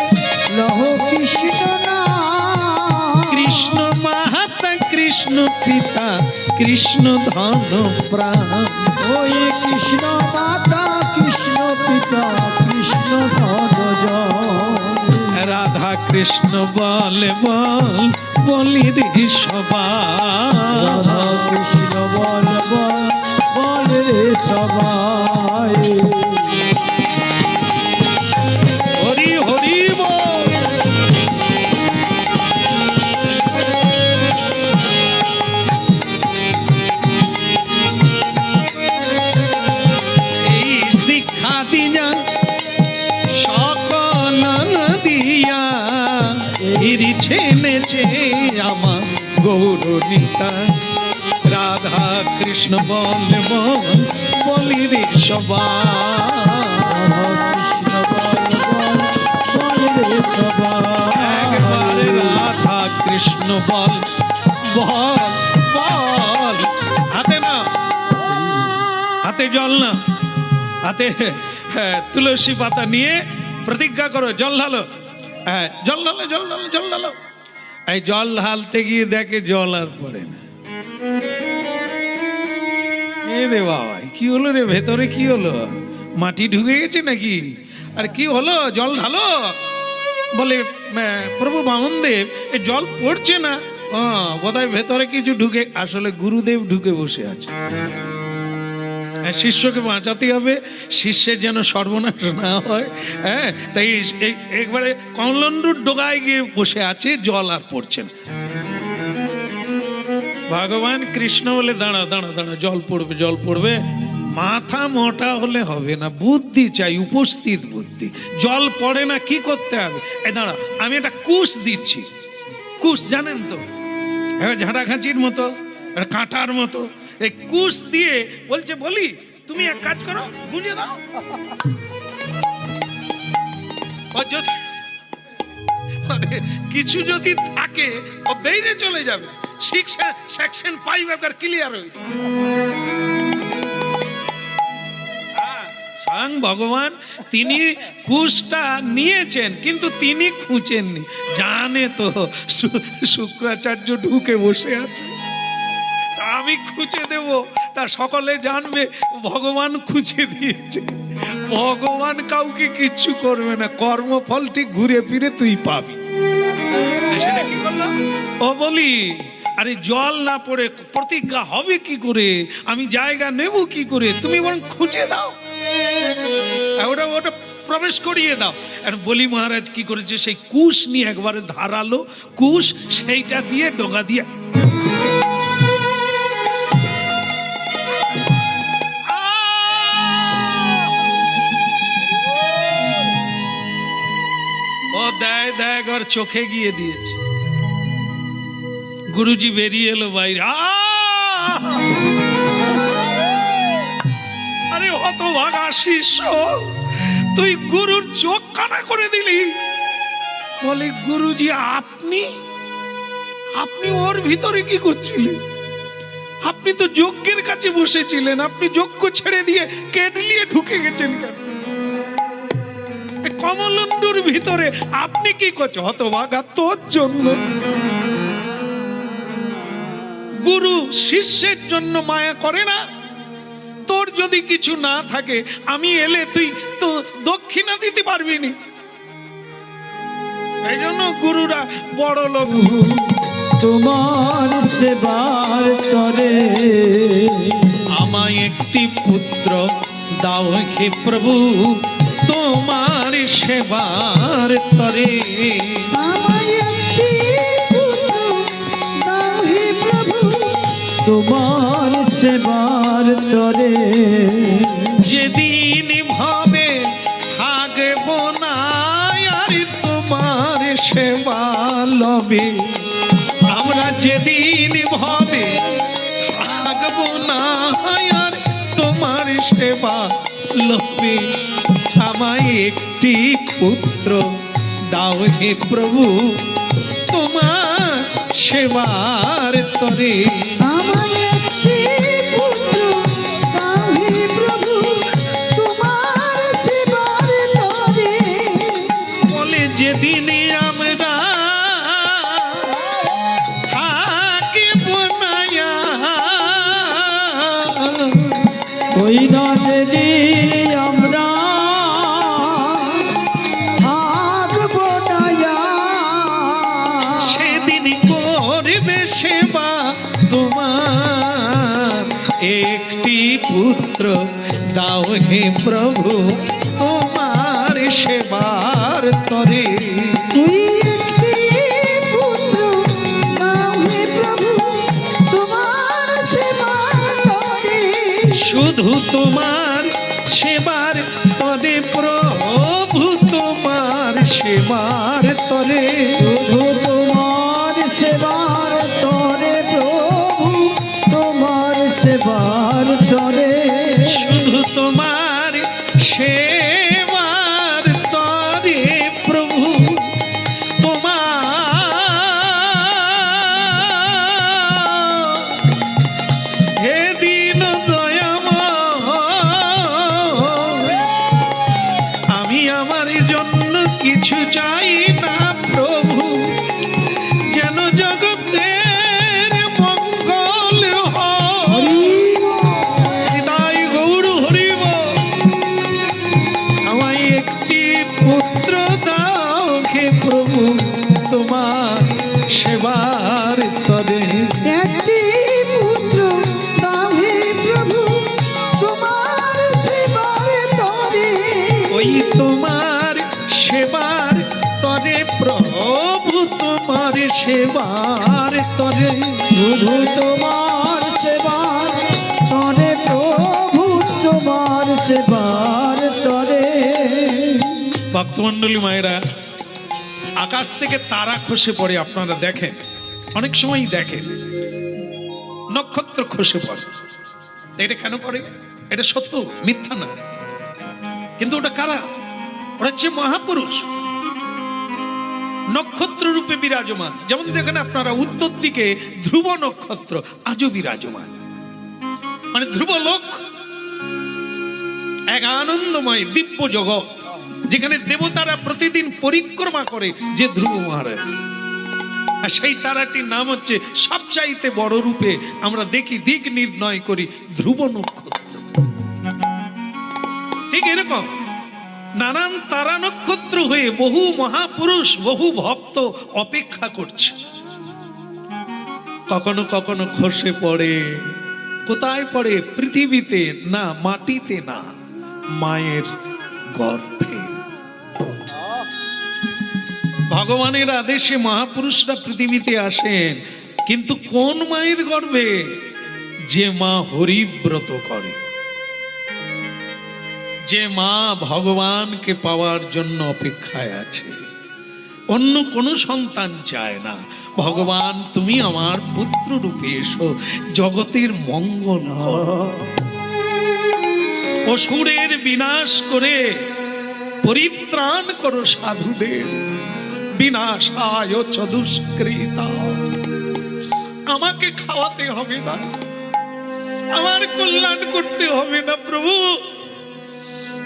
লহ কৃষ্ণ না। কৃষ্ণ মাহাতা কৃষ্ণ পিতা কৃষ্ণ ধন প্রাণ। ওই কৃষ্ণ মাতা কৃষ্ণ পিতা কৃষ্ণ ধন জন। রাধা কৃষ্ণ বল বল বলি রে সবাই। রাধা কৃষ্ণ বল বল বল রে সবাই। হরি হরি বল। এই শিক্ষা দিয়া সকল দিয়া ফিরিছে নেছে আমার গৌর নিতা। রাধা কৃষ্ণ বল বল বলি রে সবাই। কৃষ্ণ বল বল বল রে সবাই। একবারে রাধা কৃষ্ণ বল বল বল। হাতে না, হাতে জল না, হাতে তুলসী পাতা নিয়ে প্রতিজ্ঞা করো, জল ঢালো। জল ঢালো জল ঢালো জল ঢালো। এই জল ঢালতে গিয়ে দেখে জল আর পড়ে না। এ রে বাবা, কি হলো রে, ভেতরে কি হলো? মাটি ঢুকে গেছে নাকি? আর কি হলো? জল ঢালো। বলে প্রভু বামনদেব এ জল পড়ছে না। বোধহয় ভেতরে কিছু ঢুকে, আসলে গুরুদেব ঢুকে বসে আছে। শিষ্যকে বাঁচাতে হবে, শিষ্যের যেন সর্বনাশ না হয়। হ্যাঁ, তাই একবারে কমলন্ডুর ডোগায় গিয়ে বসে আছে, জল আর পড়ছে না। ভগবান কৃষ্ণ বলে দাঁড়া দাঁড়া দাঁড়া, জল পড়বে জল পড়বে। মাথা মোটা হলে হবে না, বুদ্ধি চাই, উপস্থিত বুদ্ধি। জল পড়ে না, কি করতে হবে? এই দাঁড়া, আমি একটা কুশ দিচ্ছি। কুশ জানেন তো, এবার ঝাঁটাখাঁচির মতো, কাঁটার মতো। এই কুশ দিয়ে বলছে, বলি তুমি এক কাজ করো, গুঁজে দাও। মানে কিছু যদি থাকে ও বেরিয়ে চলে যাবে। সেকশন 5 একবার ক্লিয়ার হয়ে। স্বয়ং ভগবান তিনি কুশটা নিয়েছেন, কিন্তু তিনি খুঁজেননি। জানে তো শুক্রাচার্য ঢুকে বসে আছে, তা আমি খুঁজে দেব, তা সকলে জানবে ভগবান খুঁজে দিয়েছে। ভগবান কাউকে কিচ্ছু করবে না, কর্মফল ঠিক ঘুরে ফিরে তুই পাবি। সেটা কি করলাম? ও বলি, আরে জল না পড়ে প্রতিজ্ঞা হবে কি করে? আমি জায়গা নেব কি করে? তুমি বরং খুঁজে দাও, ওটা ওটা প্রবেশ করিয়ে দাও। আর বলি মহারাজ কি করেছে, সেই কুশ নিয়ে একবারে ধারালো কুশ, সেইটা দিয়ে ডোঙা দিয়ে ও দেয় দেয় ঘর চোখে গিয়ে দিয়েছে। গুরুজি বেরিয়ে এলো বাইরে। আরে হতভাগা শিষ্য, তুই গুরুর চোখ কানা করে দিলি। বলে গুরুজি আপনি আপনি ওর ভিতরে কি করছিলেন? আপনি তো যজ্ঞের কাছে বসেছিলেন, আপনি যজ্ঞ ছেড়ে দিয়ে কেটলিয়ে ঢুকে গেছেন কেন? কমলন্ডুর ভিতরে আপনি কি করছেন? হতভাগা, তোর জন্য। গুরু শিষ্যের জন্য মায়া করে না? তোর যদি কিছু না থাকে, আমি এলে তুই তো দক্ষিণা দিতে পারবি না। এই জন্য গুরুরা বড় লোক। তোমার সেবার তরে আমায় একটি পুত্র দাও হে প্রভু, তোমার সেবার তরে। আমায় একটি পুত্র দাও তোমার সেবার তরে যেদিন ভাবে থাকব না আর তোমার সেবা লবে, আমরা যেদিন ভাবে থাকব না আর তোমার সেবা লবে, আমায় একটি পুত্র দাও হে প্রভু তোমার সেবার তরে। আমায় একটি পুত্র দাও হে প্রভু তোমার সেবার তরে। বলে যেদিন আমরা থাকিব না ওই না যেদিন আমরা থাকবো না সেদিন করবে সেবা তোমার, একটি পুত্র দাও হে প্রভু তোমার সেবার তরে। তুই একটি পুত্র দাও হে প্রভু তোমার সেবার তরে। শুধু তোমার সেবার তরে প্রভু তোমার সেবার তরে। শুধু তোমার সেবার তরে প্রভু তোমার সেবার তরে শুধু তোমার সেবার তরে প্রভু তোমার। হে দীন দয়াময়, আমি আমার জন্য কিছু চাই না প্রভু, যেন জগতের মঙ্গল হয়। হৃদয় গৌর হরিব, আমায় একটি পুত্র দাও হে প্রভু তোমার সেবার তরে। একটি পুত্র দাও হে প্রভু তোমার সেবার তরে। ওই তোমার সেবার তরে প্রভু তোমার সেবার তরে। শুধু তোমার সেবার তরে প্রভু তোমার সেবার তরে ভক্তমণ্ডলী মায়েরা, আকাশ থেকে তারা খসে পড়ে, আপনারা দেখেন, অনেক সময়ই দেখেন নক্ষত্র খসে পড়ে। তা এটা কেন করে? এটা সত্য, মিথ্যা না। কিন্তু ওটা কারা? ওরা হচ্ছে মহাপুরুষ, নক্ষত্র রূপে বিরাজমান। যেমন দেখেন আপনারা উত্তর দিকে ধ্রুব নক্ষত্র আজও বিরাজমান, মানে ধ্রুব লোক, এক আনন্দময় দিব্য জগৎ, যেখানে দেবতারা প্রতিদিন পরিক্রমা করে যে ধ্রুব মহারাজ। আর সেই তারাটির নাম হচ্ছে সবচাইতে বড় রূপে আমরা দেখি, দিক নির্ণয় করি, ধ্রুব নক্ষত্র। ঠিক এরকম নানান তারা নক্ষত্র হয়ে বহু মহাপুরুষ, বহু ভক্ত অপেক্ষা করছে। কখনো কখনো খসে পড়ে। কোথায় পড়ে? পৃথিবীতে না, মাটিতে না, মায়ের গর্ভে। ভগবানের আদেশে মহাপুরুষরা পৃথিবীতে আসেন, কিন্তু কোন মায়ের গর্ভে? যে মা হরিব্রত করে, যে মা ভগবানকে পাওয়ার জন্য অপেক্ষায় আছে, অন্য কোনো সন্তান চায় না। ভগবান তুমি আমার পুত্র রূপে এসো, জগতের মঙ্গল করো, অসুরের বিনাশ করে পরিত্রাণ করো সাধুদের, বিনাশায় চ দুষ্কৃতা। আমাকে খাওয়াতে হবে না, আমার কল্যাণ করতে হবে না প্রভু,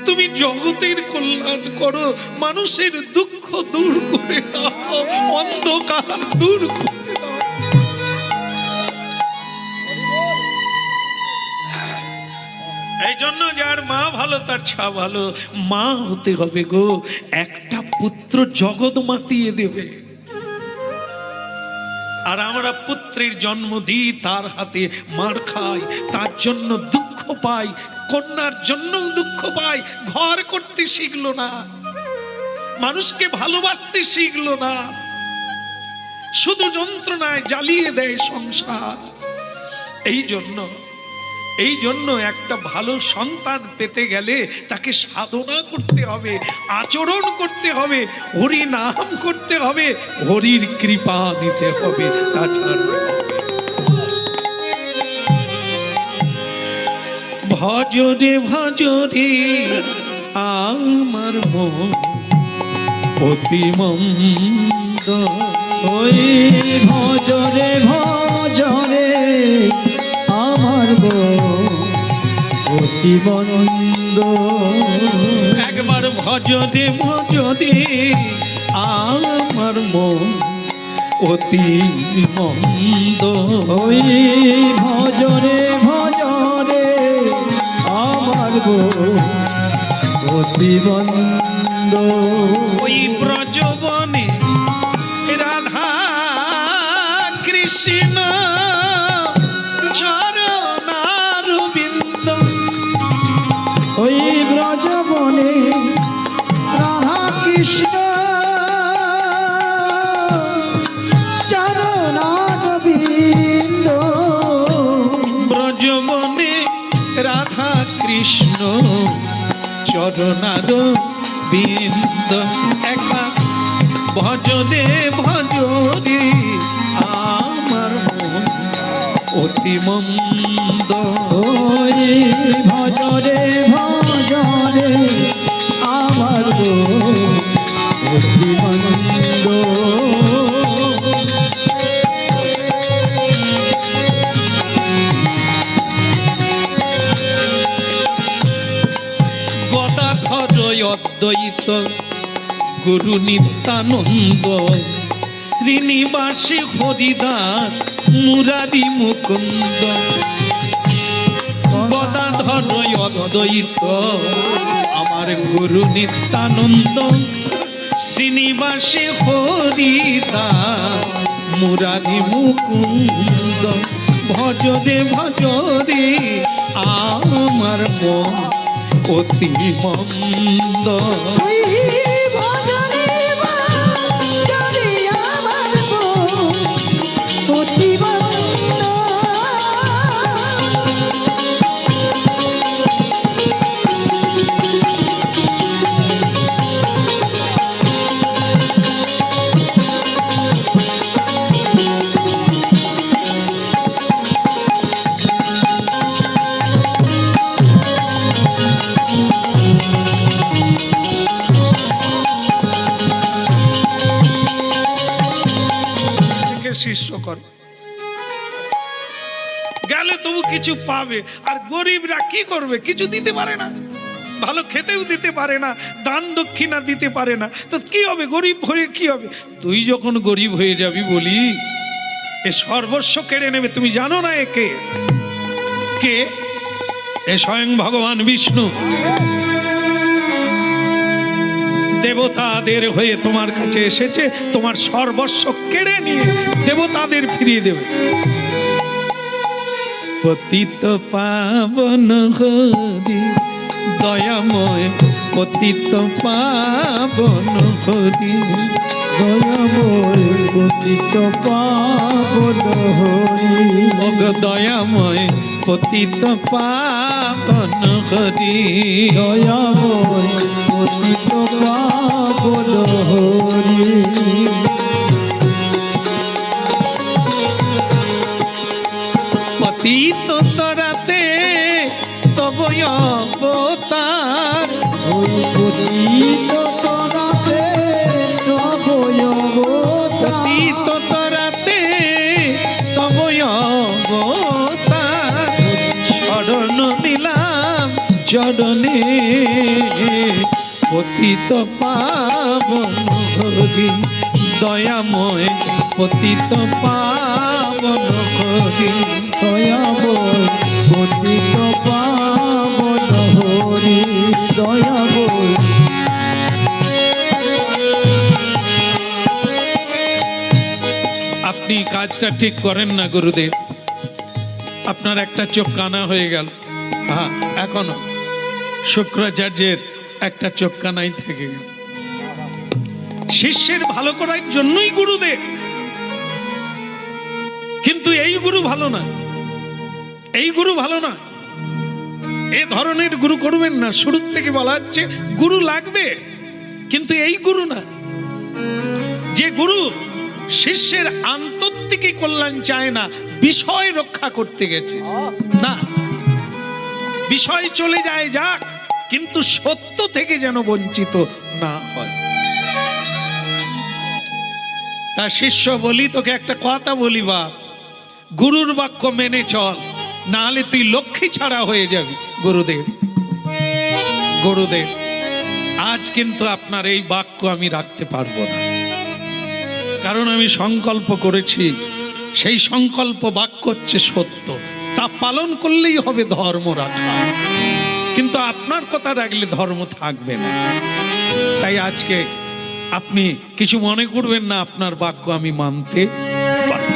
তুমি জগতের কল্যাণ করো, মানুষের দুঃখ দূর করে দাও, অন্ধকার দূর করে দাও। এই জন্য যার মা ভালো তার ছা ভালো। মা হতে হবে গো, একটা পুত্র জগৎ মাতিয়ে দেবে। আর আমরা পুত্রের জন্ম দিই, তার হাতে মার খাই, তার জন্য দুঃখ পাই, কন্যার জন্য দুঃখ পাই। ঘর করতে শিখলো না, মানুষকে ভালোবাসতে শিখলো না, শুধু যন্ত্রণায় জ্বালিয়ে দেয় সংসার। এই জন্য একটা ভালো সন্তান পেতে গেলে তাকে সাধনা করতে হবে, আচরণ করতে হবে, হরি নাম করতে হবে, হরির কৃপা নিতে হবে, তাছাড়া ভজরে ভজরে আমার মন অতি মন্দ। ওই ভজরে ভজরে আমার অতি মন্দ। একবার ভজরে ভজরে আমার মন অতি মন্দ। ওই ভজরে ভজরে আমার অতি মন্দ। ওই ব্রজবনে রাধা কৃষ্ণ চরণারবিন্দ। ওই ব্রজবনে রাধা কৃষ্ণ চরণারবিন্দ। ব্রজবনে রাধা কৃষ্ণ চরণারবিন্দ। একা ভজরে ভজরে আমার মন অতি মন্দ। ওই ভজরে ভজরে আমার অতি মন্দ। গদাধর অদ্বৈত গুরু নিত্যানন্দ শ্রীনিবাসী হরিদাস মুরারি মুকুন্দ। গদাধর অদ্বৈত আমার গুরু নিত্যানন্দ শ্রীনিবাসী হরিদাস মুরারি মুকুন্দ। ভজরে ভজরে আমার মন অতি মন্দ। ওই ভজরে ভজরে আমার মন অতি মন্দ। শিষ্য কর গেলে তবু কিছু পাবে। আর গরিবরা কি করবে? কিছু দিতে পারে না, ভালো খেতেও দিতে পারে না, দান দক্ষিণা দিতে পারে না। তো কি হবে? গরিব হয়ে কি হবে? তুই যখন গরিব হয়ে যাবি বলি এ সর্বস্ব কেড়ে নেবে। তুমি জানো না একে কে? এ স্বয়ং ভগবান বিষ্ণু দেবতাদের হয়ে তোমার কাছে এসেছে, তোমার সর্বস্ব কেড়ে নিয়ে দেবতাদের ফিরিয়ে দেবে। পতিত পাবন হরি দয়াময়, পতিত পাবন হরি দয়াময় পতিত পাবন হরি। অগ দয়াময় পতিত পাবন হরি। দয়াময় পতিত পাবন হরি। পতিত তরাতে তব অবতার। ওই পতিত তরাতে তব অবতার। পতিত তরাতে তব অবতার। শরণ নিলাম চরণে পতিত পাবন হরি। দয়াময় পতিত পাবন হরি। দয়াময় পতিত পাবন হরি। দয়াময় আপনি কাজটা ঠিক করেন না গুরুদেব, আপনার একটা চোখ কানা হয়ে গেল। হ্যাঁ, এখনো শুক্রাচার্যের একটা চোখ কানাই থেকে গেল। শিষ্যের ভালো করার জন্যই গুরুদেব, কিন্তু এই গুরু ভালো না। এই গুরু ভালো না, এ ধরনের গুরু করবেন না। শুরুর থেকে বলা হচ্ছে গুরু লাগবে, কিন্তু এই গুরু না, যে গুরু শিষ্যের আন্তর্তিকে কল্যাণ চায় না, বিষয় রক্ষা করতে গেছে না, বিষয় চলে যায় যাক, কিন্তু সত্য থেকে যেন বঞ্চিত না হয়। তা শিষ্য বলি, তোকে একটা কথা বলি বাপ, গুরুর বাক্য মেনে চল, না হলে তুই লক্ষ্মী ছাড়া হয়ে যাবি। গুরুদেব, গুরুদেব, আজ কিন্তু আপনার এই বাক্য আমি রাখতে পারবো না, কারণ আমি সংকল্প করেছি, সেই সংকল্প বাক্য হচ্ছে সত্য, তা পালন করলেই হবে ধর্ম রাখা, কিন্তু আপনার কথা রাখলে ধর্ম থাকবে না। তাই আজকে আপনি কিছু মনে করবেন না, আপনার বাক্য আমি মানতে পারব।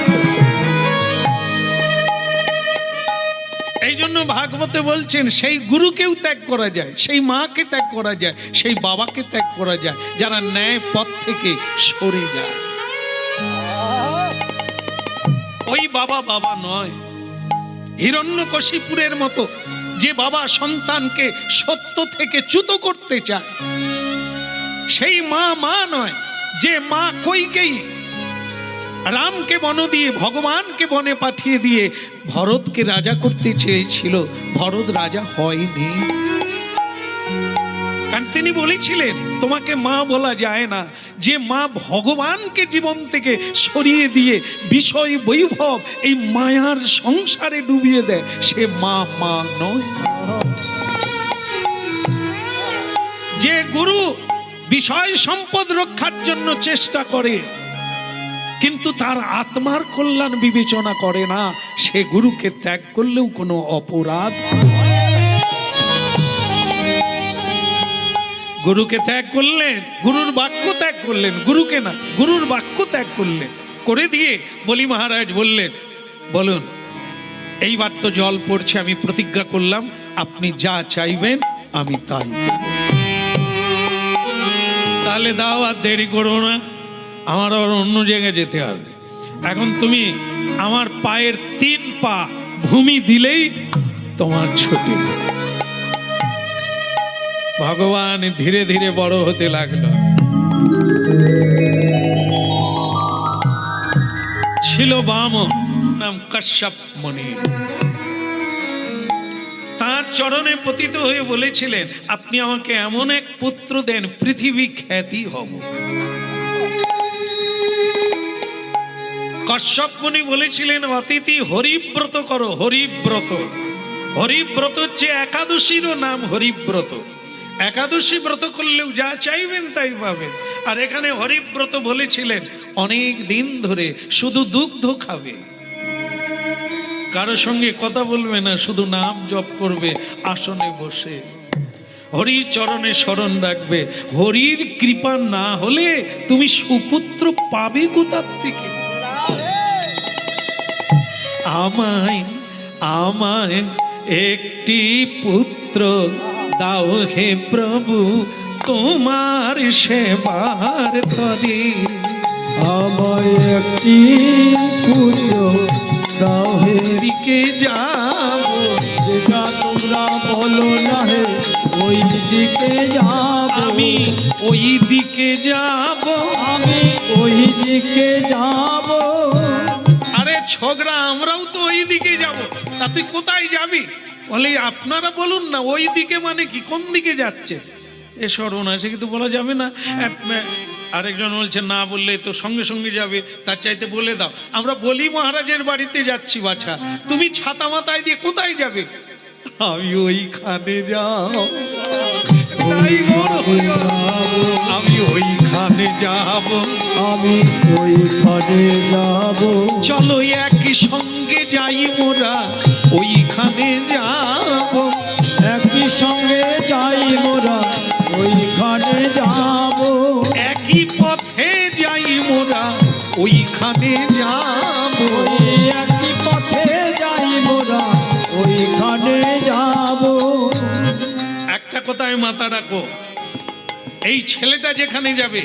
এই জন্য ভাগবতে বলছেন সেই গুরুকেও ত্যাগ করা যায়, সেই মাকে ত্যাগ করা যায়, সেই বাবাকে ত্যাগ করা যায়, যারা ন্যায় পথ থেকে সরে যায়। ওই বাবা বাবা নয়, হিরণ্যকশিপুরের মতো যে বাবা সন্তানকে সত্য থেকে চ্যুত করতে চায়, সেই মা মা নয়, যে মা কইকেই রামকে বন দিয়ে, ভগবানকে বনে পাঠিয়ে দিয়ে ভরতকে রাজা করতে চেয়েছিল, ভরত রাজা হয়নি। কারণ তিনি বলেছিলেন তোমাকে মা বলা যায় না। যে মা ভগবানকে জীবন থেকে সরিয়ে দিয়ে বিষয় বৈভব এই মায়ার সংসারে ডুবিয়ে দেয়, সে মা মা নয়। যে গুরু বিষয় সম্পদ রক্ষার জন্য চেষ্টা করে, কিন্তু তার আত্মার কল্যাণ বিবেচনা করে না, সে গুরুকে ত্যাগ করলেও কোনো অপরাধ। গুরুকে ত্যাগ করলেন, গুরুর বাক্য ত্যাগ করলেন, গুরুকে না, গুরুর বাক্য ত্যাগ করলেন, করে দিয়ে বলি মহারাজ বললেন, বলুন এইবার তো জল পড়ছে, আমি প্রতিজ্ঞা করলাম আপনি যা চাইবেন আমি তাই দেব। তাহলে দাও, আর দেরি করো না, আমার আর অন্য জায়গায় যেতে হবে। এখন তুমি আমার পায়ের 3 পা ভূমি দিলেই তোমার ছুটি। ভগবান ধীরে ধীরে বড় হতে লাগলো। ছিল বামন, নাম কশ্যপ মুনি, তার চরণে পতিত হয়ে বলেছিলেন আপনি আমাকে এমন এক পুত্র দেন পৃথিবী খ্যাতি হব। কশ্যপ মুনি বলেছিলেন অতিথি হরিব্রত করো, হরিব্রত। হরিব্রত হচ্ছে একাদশীরও নাম হরিব্রত। একাদশী ব্রত করলেও যা চাইবেন তাই পাবেন। আর এখানে হরিব্রত বলেছিলেন অনেক দিন ধরে শুধু দুগ্ধ খাবে, কারো সঙ্গে কথা বলবে না, শুধু নাম জপ করবে আসনে বসে, হরির চরণে শরণ রাখবে। হরির কৃপা না হলে তুমি সুপুত্র পাবে কোথার থেকে? আমায় আমায় একটি পুত্র দাও হে প্রভু, তোমার সেবার তরে। আমায় একটি পুত্র দাও হে, দিকে যাব যেটা তোমরা বলো না হে, ওই দিকে যাব আমি, ওই দিকে যাব আমি, ওই দিকে যাব। আরে ছোকরা, আমরাও তো ওই দিকে যাব। তা তুই কোথায় যাবি? বলে আপনারা বলুন না, ওই দিকে মানে কি, কোন দিকে যাচ্ছে? এ সর্বনাশে কিন্তু বলা যাবে না। আরেকজন বলছে না বললে তো সঙ্গে সঙ্গে যাবে, তার চাইতে বলে দাও আমরা বলি মহারাজের বাড়িতে যাচ্ছি। বাছা, তুমি ছাতা মাথায় দিয়ে কোথায় যাবে? আমি ওইখানে যাব, আমি ওইখানে যাব, আমি ওইখানে যাব। চলো একই সঙ্গে যাই মোরা, ওইখানে যাব, একই সঙ্গে যাই মোরা, ওইখানে যাব। একই পথে যাই মোরা, ওইখানে যাব, একই পথে যাই মোরা, ওইখানে যাব। একটা কথায় মাথা রাখো, এই ছেলেটা যেখানে যাবে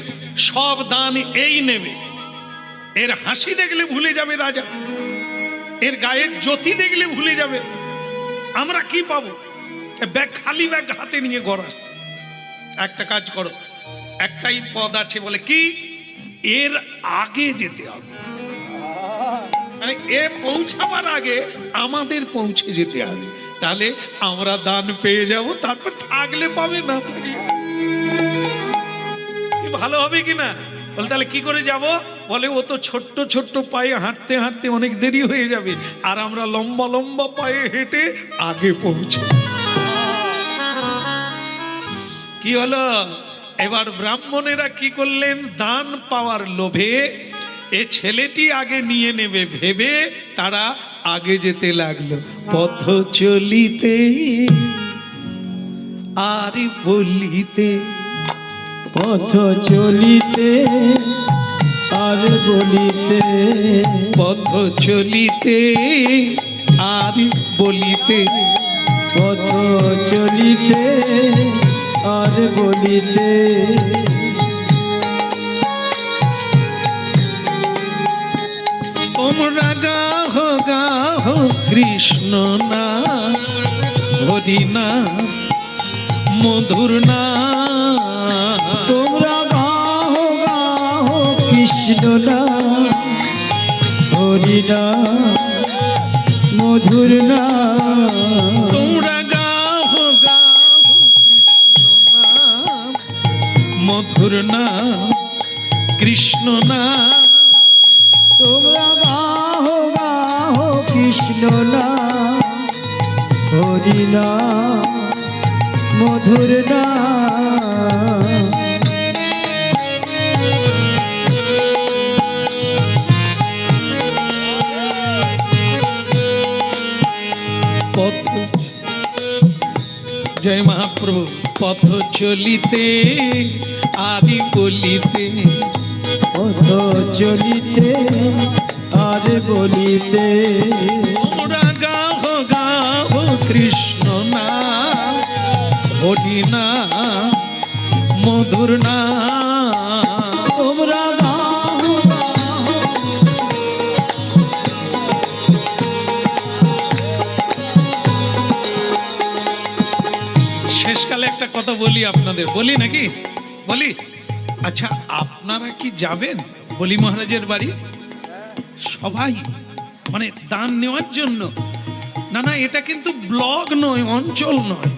সব দান এই নেবে। এর হাসি দেখলে ভুলে যাবে রাজা, এর গায়ের জ্যোতি দেখলে ভুলে যাবে আমরা কি পাবো? ব্যাগ, খালি ব্যাগ হাতে নিয়ে ঘর আসতে। একটা কাজ করো, একটাই পদ আছে, বলে কি, এর আগে যেতে হবে। মানে এ পৌঁছাবার আগে আমাদের পৌঁছে যেতে হবে, তাহলে আমরা দান পেয়ে যাব। তারপর থাকলে পাবে, না থাকলে কি ভালো হবে কিনা? বলে তাহলে কি করে যাব? বলে ও তো ছোট্ট ছোট্ট পায়ে হাঁটতে হাঁটতে অনেক দেরি হয়ে যাবে, আর আমরা লম্বা লম্বা পায়ে হেঁটে আগে পৌঁছে। কি হলো? এবার ব্রাহ্মণেরা কি করলেন? দান পাওয়ার লোভে এ ছেলেটি আগে নিয়ে নেবে ভেবে তারা আগে যেতে লাগলো। পথ চলিতে আর বলিতে, পথ চলিতে আর বলিতে, পথ চলিতে আর বলিতে, পথ চলিতে আর বলিতে, তোমরা গাহ গাহ কৃষ্ণ না, হরি না, মধুর না। তোমরা গাহ গাহ কৃষ্ণ না, হরি না, মধুর না। তোমরা গাহ গাহ কৃষ্ণ না, মধুর না, কৃষ্ণ না। তোমরা গাহ গাহ কৃষ্ণ না, হরি না, মধুর না। পথ, জয় মহাপ্রভু। পথ চলিতে আদি বলিতে, পথ চলিতে আর বলিতে, তোমরা গাহ গাহ কৃষ্ণ না, হরি না, মধুর না। তোমরা গাহ শেষকালে একটা কথা বলি আপনাদের, বলি নাকি? বলি। আচ্ছা, আপনারা কি যাবেন বলি মহারাজের বাড়ি? সবাই মানে দান নেওয়ার জন্য? না না, এটা কিন্তু ব্লক নয়, অঞ্চল নয়।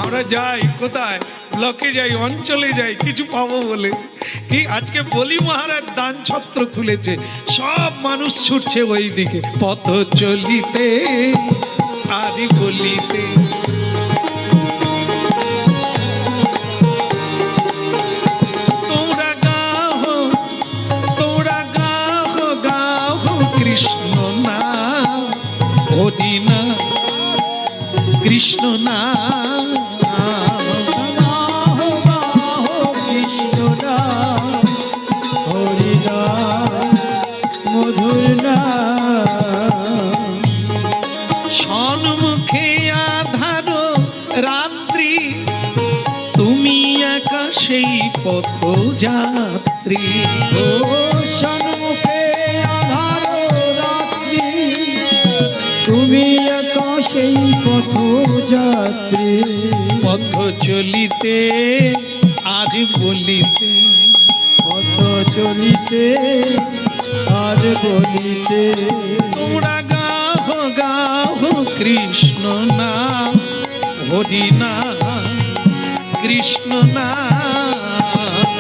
আমরা যাই কোথায়? ব্লকে যাই, অঞ্চলে যাই, কিছু পাবো বলে। কি আজকে বলি মহারাজ দান ছত্র খুলেছে, সব মানুষ ছুটছে ওই দিকে। পথ চলিতে আর বলিতে, তোমরা গাহ, তোমরা গাহ গাহ কৃষ্ণ না, হরি না, কৃষ্ণ না। গাহ গাহ কৃষ্ণ না, হরি না, মধুর না। সন্মুখে আধার রাত্রি, তুমি একা সেই পথযাত্রী। ও সন্মুখে আধার রাত্রি, তুমি একা সেই পথযাত্রী। পথ চলিতে আর বলিতে, পথ চলিতে আর বলিতে, তোমরা গাহ গাহ কৃষ্ণ না, হরি না, কৃষ্ণ না।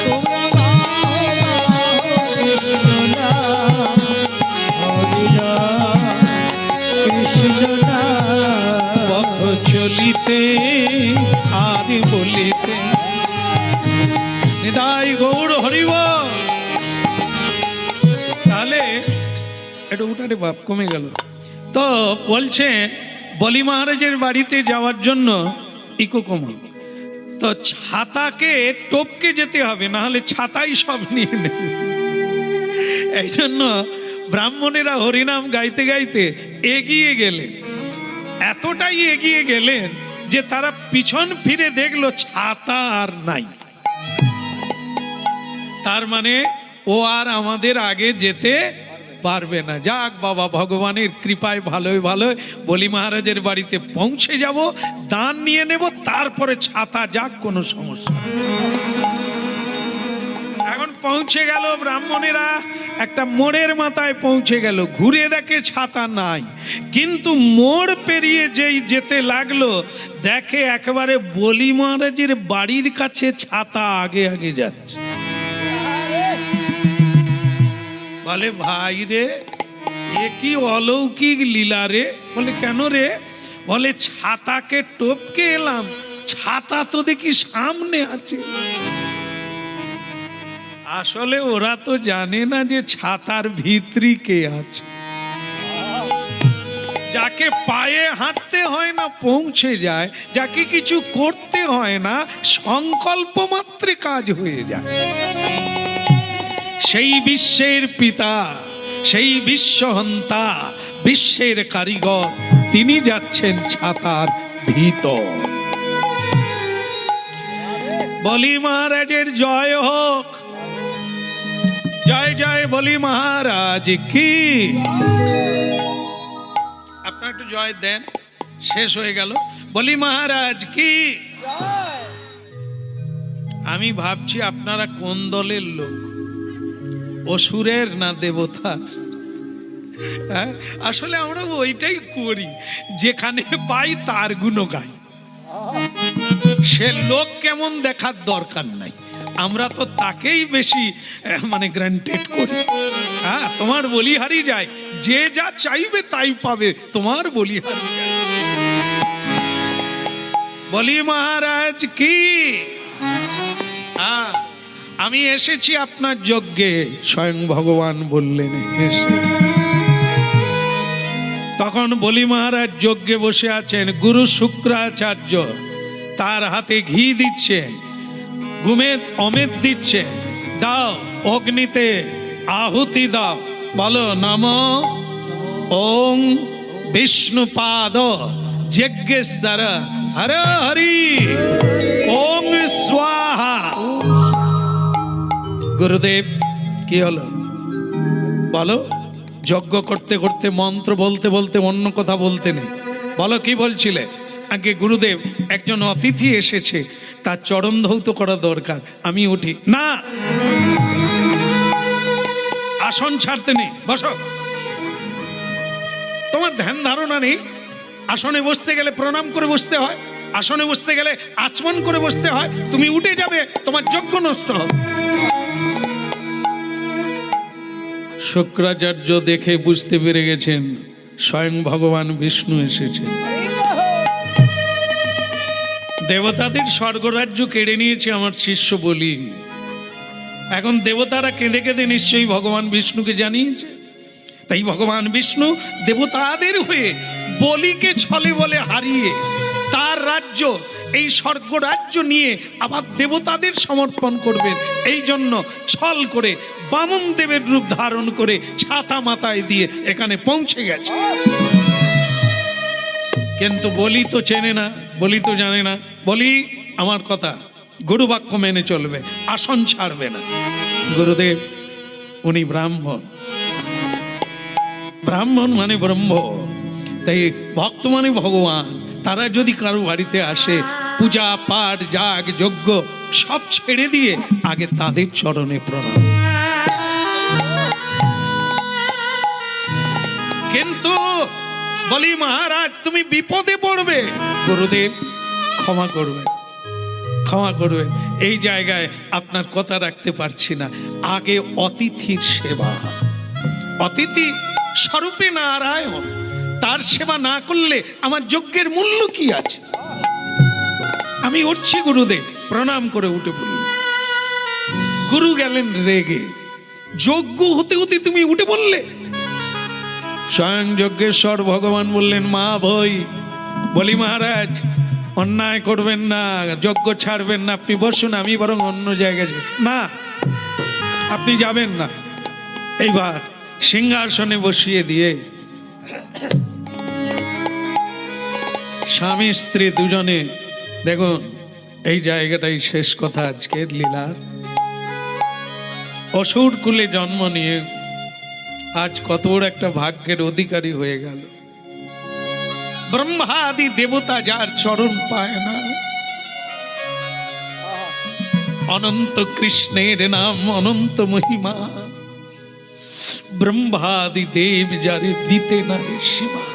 তোমরা গাহ গাহ কৃষ্ণ না, হরি না, কৃষ্ণ না। পথ চলিতে আর বলিতে। নিতাই গৌর হরিব। তাহলে একটু উঠারে বাপ কমে গেল। তো বলছে বলি মহারাজের বাড়িতে যাওয়ার জন্য ইকো কমা, তো ছাতাকে টপকে যেতে হবে, না হলে ছাতাই সব নিয়ে নেবে। এই জন্য ব্রাহ্মণেরা হরিনাম গাইতে গাইতে এগিয়ে গেলেন, এতটাই এগিয়ে গেলেন যে তারা পিছন ফিরে দেখলো ছাতা আর নাই। তার মানে ও আর আমাদের আগে যেতে পারবে না। যাক বাবা, ভগবানের কৃপায় ভালোই ভালোই বলি মহারাজের বাড়িতে পৌঁছে যাব, দান নিয়ে নেব, তারপরে ছাতা যাক, কোনো সমস্যা নেই। এখন পৌঁছে গেল ব্রাহ্মণেরা, একটা মোড়ের মাথায় পৌঁছে গেল, ঘুরে দেখে ছাতা নাই, কিন্তু মোড় পেরিয়ে যেই যেতে লাগলো দেখে একেবারে বলি মহারাজের বাড়ির কাছে ছাতা আগে আগে যাচ্ছে। বলে ভাই রে, এ কি অলৌকিক লীলা রে? বলে কেন রে? বলে ছাতাকে টপকে এলাম, ছাতা তো দেখি সামনে আছে। আসলে ওরা তো জানে না যে ছাতার ভিতরে কে আছে। যাকে পায়ে হাঁটতে হয় না পৌঁছে যায়, যাকে কিছু করতে হয় না সংকল্প মাত্রে কাজ হয়ে যায়, সেই বিশ্বের পিতা, সেই বিশ্বহন্তা, বিশ্বের কারিগর, তিনি যাচ্ছেন ছাতার ভিতর। বলি মহারাজের জয় হোক, জয় জয় বলি মহারাজ কি। আপনার একটু জয় দেন, শেষ হয়ে গেল। বলি মহারাজ কি। আমি ভাবছি আপনারা কোন দলের লোক, অসুরের না দেবতার? হ্যাঁ, আসলে আমরা ওইটাই করি, যেখানে পাই তার গুণ গাই। সে লোক কেমন দেখার দরকার নাই, আমরা তো তাকেই বেশি মানে গ্রান্টেড করি। হ্যাঁ, তোমার বলিহারি যায়, যে যা চাইবে তাই পাবে, তোমার বলিহারি যায়। বলি মহারাজ কি। আমি এসেছি আপনার যজ্ঞে, স্বয়ং ভগবান বললেন এসে। তখন বলি মহারাজ যজ্ঞে বসে আছেন, গুরু শুক্রাচার্য তার হাতে ঘি দিচ্ছেন, ঘুমের অমেদ দিচ্ছেন। দাও, অগ্নিতে আহুতি দাও। বলো নম ওং বিষ্ণুপাদ যজ্ঞেশ্বর হর হরি ওং স্বাহা। গুরুদেব কি হলো বলো? যজ্ঞ করতে করতে মন্ত্র বলতে বলতে অন্য কথা বলতে নেই। বলো কি বলছিলে? আগে গুরুদেব, একজন অতিথি এসেছে, তার চরণ ধৌত করা দরকার, আমি উঠি না। আসন ছাড়তে নেই, বসো। তোমার ধ্যান ধারণা নেই, আসনে বসতে গেলে প্রণাম করে বসতে হয়, আসনে বসতে গেলে আচমন করে বসতে হয়। তুমি উঠে যাবে, তোমার যজ্ঞ নষ্ট হবে। শুক্রাচার্য দেখে বুঝতে পেরে গেছেন স্বয়ং ভগবান বিষ্ণু এসেছেন। দেবতাদের স্বর্গরাজ্য কেড়ে নিয়েছে আমার শিষ্য বলি। এখন দেবতারা কেঁদে কেঁদে নিশ্চয়ই ভগবান বিষ্ণুকে জানিয়েছে। তাই ভগবান বিষ্ণু দেবতাদের হয়ে বলিকে ছলে বলে হারিয়ে তার রাজ্য, এই স্বর্গরাজ্য নিয়ে আবার দেবতাদের সমর্পণ করবেন, এই জন্য ছল করে বামন দেবের রূপ ধারণ করে ছাতা মাথায় দিয়ে এখানে পৌঁছে গেছে। কিন্তু বলি তো চেনে না, বলি তো জানে না। বলি আমার কথা গুরু বাক্য মেনে চলবে, আসন ছাড়বে না। গুরুদেব উনি ব্রাহ্মণ, ব্রাহ্মণ মানে ব্রহ্ম, তাই ভক্ত মানে ভগবান। তারা যদি কারো বাড়িতে আসে, পূজা পাঠ যাগ যজ্ঞ সব ছেড়ে দিয়ে আগে তাদের চরণে প্রণাম। কিন্তু বলি মহারাজ তুমি বিপদে পড়বে। গুরুদেব ক্ষমা করবেন, ক্ষমা করবেন, এই জায়গায় আপনার কথা রাখতে পারছি না। আগে অতিথির সেবা, অতিথি স্বরূপে নারায়ণ, তার সেবা না করলে আমার যজ্ঞের মূল্য কি আছে? আমি উঠছি গুরুদেব, প্রণাম করে উঠে পড়লেন। গুরু গেলেন রেগে, যজ্ঞ হতে হতে তুমি উঠে বললে। স্বয়ং যজ্ঞেশ্বর ভগবান বললেন মা ভই। বলি মহারাজ অন্যায় করবেন না, যজ্ঞ ছাড়বেন না, আপনি বসুন, আমি বরং অন্য জায়গায় যাই। না, আপনি যাবেন না। এইবার সিংহাসনে বসিয়ে দিয়ে স্বামী স্ত্রী দুজনে, দেখুন এই জায়গাটাই শেষ কথা আজকের লীলার। অসুর কুলে জন্ম নিয়ে আজ কত বড় একটা ভাগ্যের অধিকারী হয়ে গেল। ব্রহ্মাদি দেবতা যার চরণ পায় না, অনন্ত কৃষ্ণের নাম অনন্ত মহিমা, ব্রহ্মাদি দেব যারে দিতে না রে সীমা।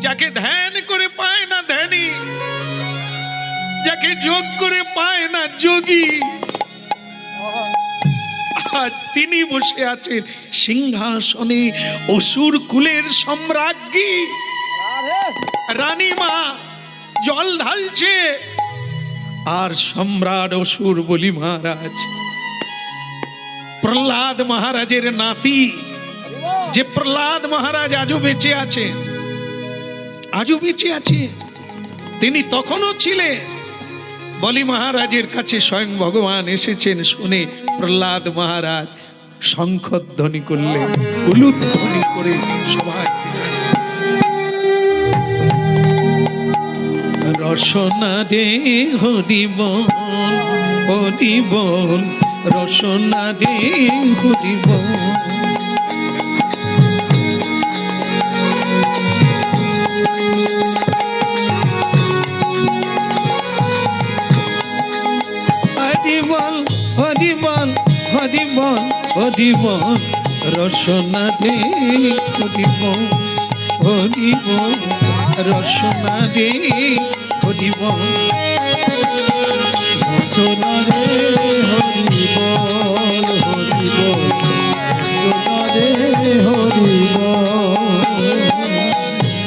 যাকে ধ্যান করে পায় না ধ্যানী, যাকে যোগ করে পায় না যোগী, আজ তিনি বসে আছেন সিংহাসনে, অসুর কুলের সম্রাজ্ঞী রানীমা জল ঢালছে, আর সম্রাট অসুর বলি মহারাজ, প্রহ্লাদ মহারাজের নাতি, যে প্রহ্লাদ মহারাজ আজও বেঁচে আছেন, আজও বেঁচে আছে, তিনি তখনও ছিলেন। বলি মহারাজের কাছে স্বয়ং ভগবান এসেছেন শুনে প্রহ্লাদ মহারাজ শঙ্খধ্বনি করলেন, উলুধ্বনি করে সবাই রসনা রে হরি বল, হরি বল, রসনা রে হরি বল। হরি বল, হরি বল, হরি বল, রসনা রে হরি বল, হরি বল, রসনা রে হরি বল, রসনা রে হরি বল, হরি বল, রসনা রে হরি বল।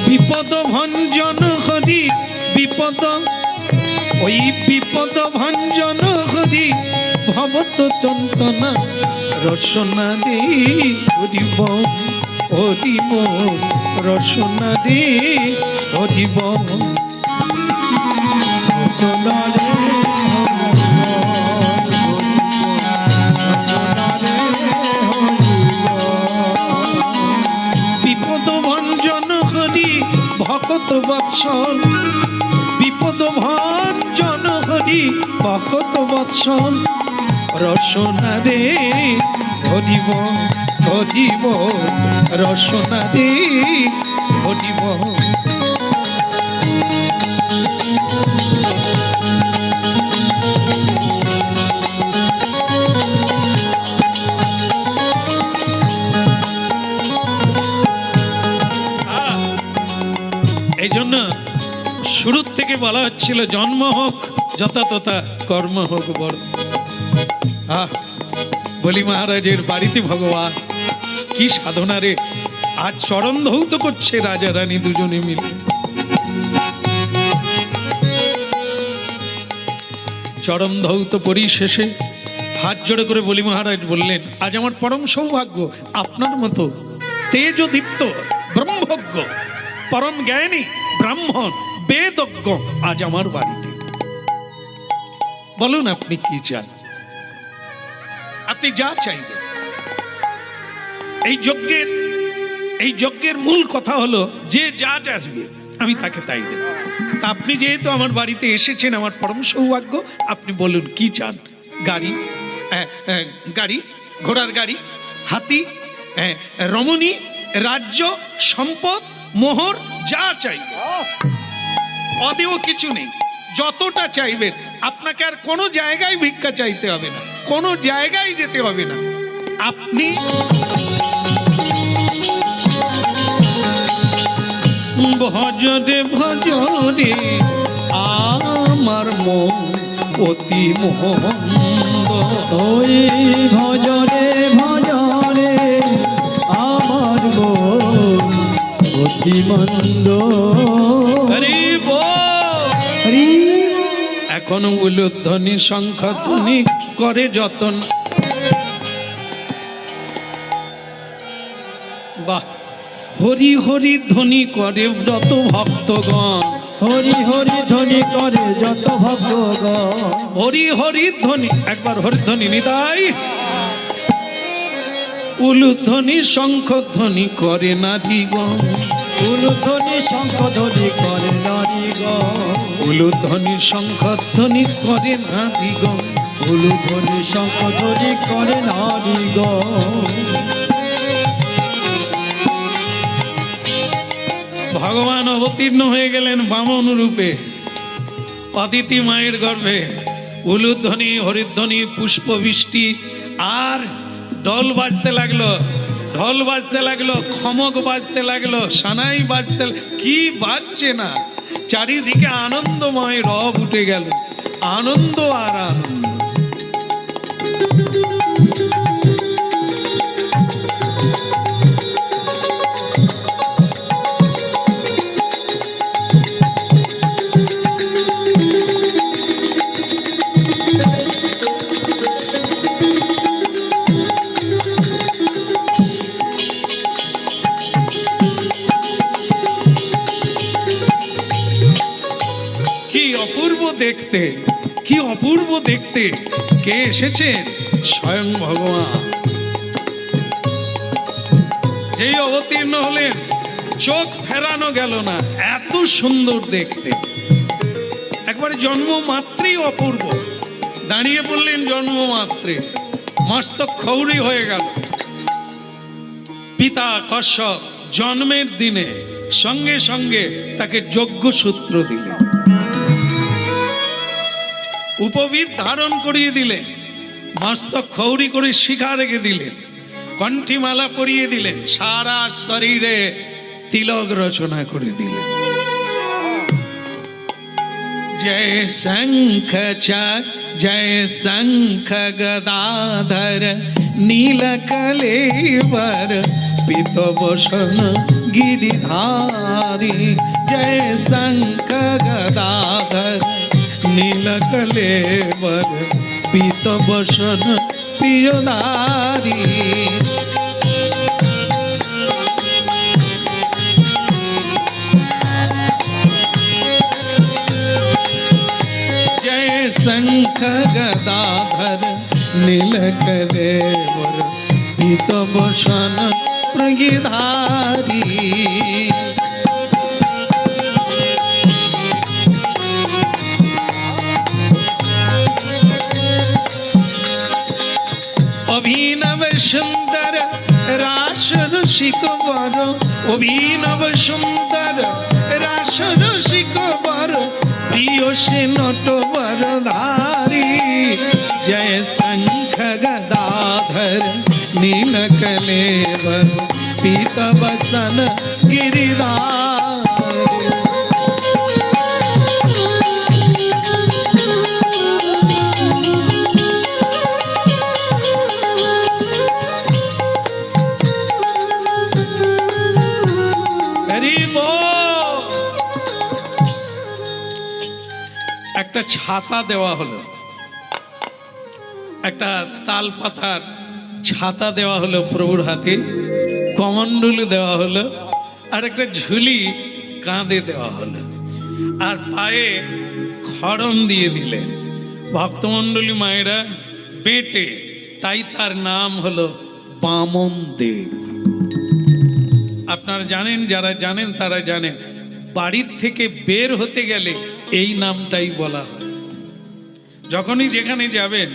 বিপদ ভঞ্জন হরি বিপদ, ওই বিপদ ভঞ্জন হরি ভবত চন্তনা, রসনা রে হরি বল, হরি বল, রসনা রে হরি বল, রসনা রে হরি বল, রসনা রে হরি বল। বিপদ ভঞ্জন হরি ভকত বৎসল, বিপদ ভঞ্জন হরি ভকত বৎসল, রসনা রে হরি বল, হরি বল, রসনা রে হরি বল। এই জন্য শুরুর থেকে বলা হচ্ছিল জন্ম হোক যথা তথা, কর্ম হোক বড়। বলি মহারাজের বাড়িতে ভগবান কি সাধনা রে, আজ চরণ ধৌত করছে রাজা রানী দুজনে মিলে। চরণ ধৌত পরিশেষে হাত জোড়ে করে বলি মহারাজ বললেন, আজ আমার পরম সৌভাগ্য আপনার মতো তেজদীপ্ত ব্রহ্মজ্ঞ পরম জ্ঞানী ব্রাহ্মণ বেদজ্ঞ আজ আমার বাড়িতে। বলুন আপনি কি চান, আপনি যা চাইবেন। এই যজ্ঞের মূল কথা হলো যে যা চাইবে আমি তাকে তাই দেব। তা আপনি যেহেতু আমার বাড়িতে এসেছেন, আমার পরম সৌভাগ্য, আপনি বলুন কি চান। গাড়ি, গাড়ি, ঘোড়ার গাড়ি, হাতি, রমণী, রাজ্য, সম্পদ, মোহর, যা চাইবে, অদেও কিছু নেই, যতটা চাইবেন। আপনাকে আর কোনো জায়গায় ভিক্ষা চাইতে হবে না, কোনো জায়গায় যেতে হবে না। আপনি ভজরে ভজরে আমার মন অতি মন্দ, ওই ভজরে ভজরে আমার মন অতি মন্দ। এখনো উলুধ্বনি শঙ্খধ্বনি করে যতন। বাহ, হরি হরি ধ্বনি করে যত ভক্তগণ, হরি হরি ধ্বনি করে যত ভক্তগণ, হরি হরি ধ্বনি, একবার হরিধ্বনি নিতাই। উলুধ্বনি শঙ্খধ্বনি করে নারীগণ, উলুধ্বনি শঙ্খধ্বনি করে নারীগণ, উলুধ্বনি শঙ্খধ্বনি করে নারীগণ, উলুধ্বনি শঙ্খধ্বনি করে নারীগণ। ভগবান অবতীর্ণ হয়ে গেলেন বামন রূপে অদিতি মায়ের গর্ভে। উলুধ্বনি, হরিধ্বনি, পুষ্পবৃষ্টি, আর দল বাজতে লাগলো, ঢোল বাজতে লাগলো, খমক বাজতে লাগলো, সানাই বাজতে, কি বাজছে না, চারিদিকে আনন্দময় রব উঠে গেল, আনন্দ আর আনন্দ। কি অপূর্ব দেখতে, কি অপূর্ব দেখতে। কে এসেছেন? স্বয়ং ভগবান। যেই অবতীর্ণ হলেন চোখ ফেরানো গেল না, এত সুন্দর দেখতে। একবারে জন্ম মাত্রই অপূর্ব। দাঁড়িয়ে পড়লেন জন্ম মাত্রে, মস্তক খৌরি হয়ে গেল। পিতা কশ্যপ জন্মের দিনে সঙ্গে সঙ্গে তাকে যজ্ঞসূত্র দিলেন, উপবীত ধারণ করিয়ে দিলেন, মস্তক খৌরি করে শিখা রেখে দিলেন, কণ্ঠিমালা পরিয়ে দিলেন, সারা শরীরে তিলক রচনা করে দিলেন। জয় শঙ্খ চক্র জয় শঙ্খ গদাধর নীলকলেবর পীতভূষণ গিরিধারী। জয় শঙ্খ গদাধর নীলকলেবর পীতভূষণ প্রিয়ধারী। जय शंख गदाधर नीलकलेवर पीतभूषण मृगधारी। अभिनव सुंदर रास रसिक वर, अभिनव सुंदर रास रसिक वर प्रिय से नटवर धारी। जय शंख गदाधर नीलकलेवर पीतभूषण गिरिधारी। একটা ছাতা দেওয়া হলো, একটা তাল পাতার ছাতা দেওয়া হলো প্রভুর হাতে, কমণ্ডলু দেওয়া হলো, আর একটা ঝুলি কাঁধে দেওয়া হলো, আর পায়ে খড়ম দিয়ে দিলেন। ভক্তমণ্ডলী মায়েরা বেটে, তাই তার নাম হলো বামন দেব। আপনারা জানেন, যারা জানেন তারা জানেন, বাড়ির থেকে বের হতে গেলে এই নামটাই বলা হয়। যখনই যেখানে যাবেন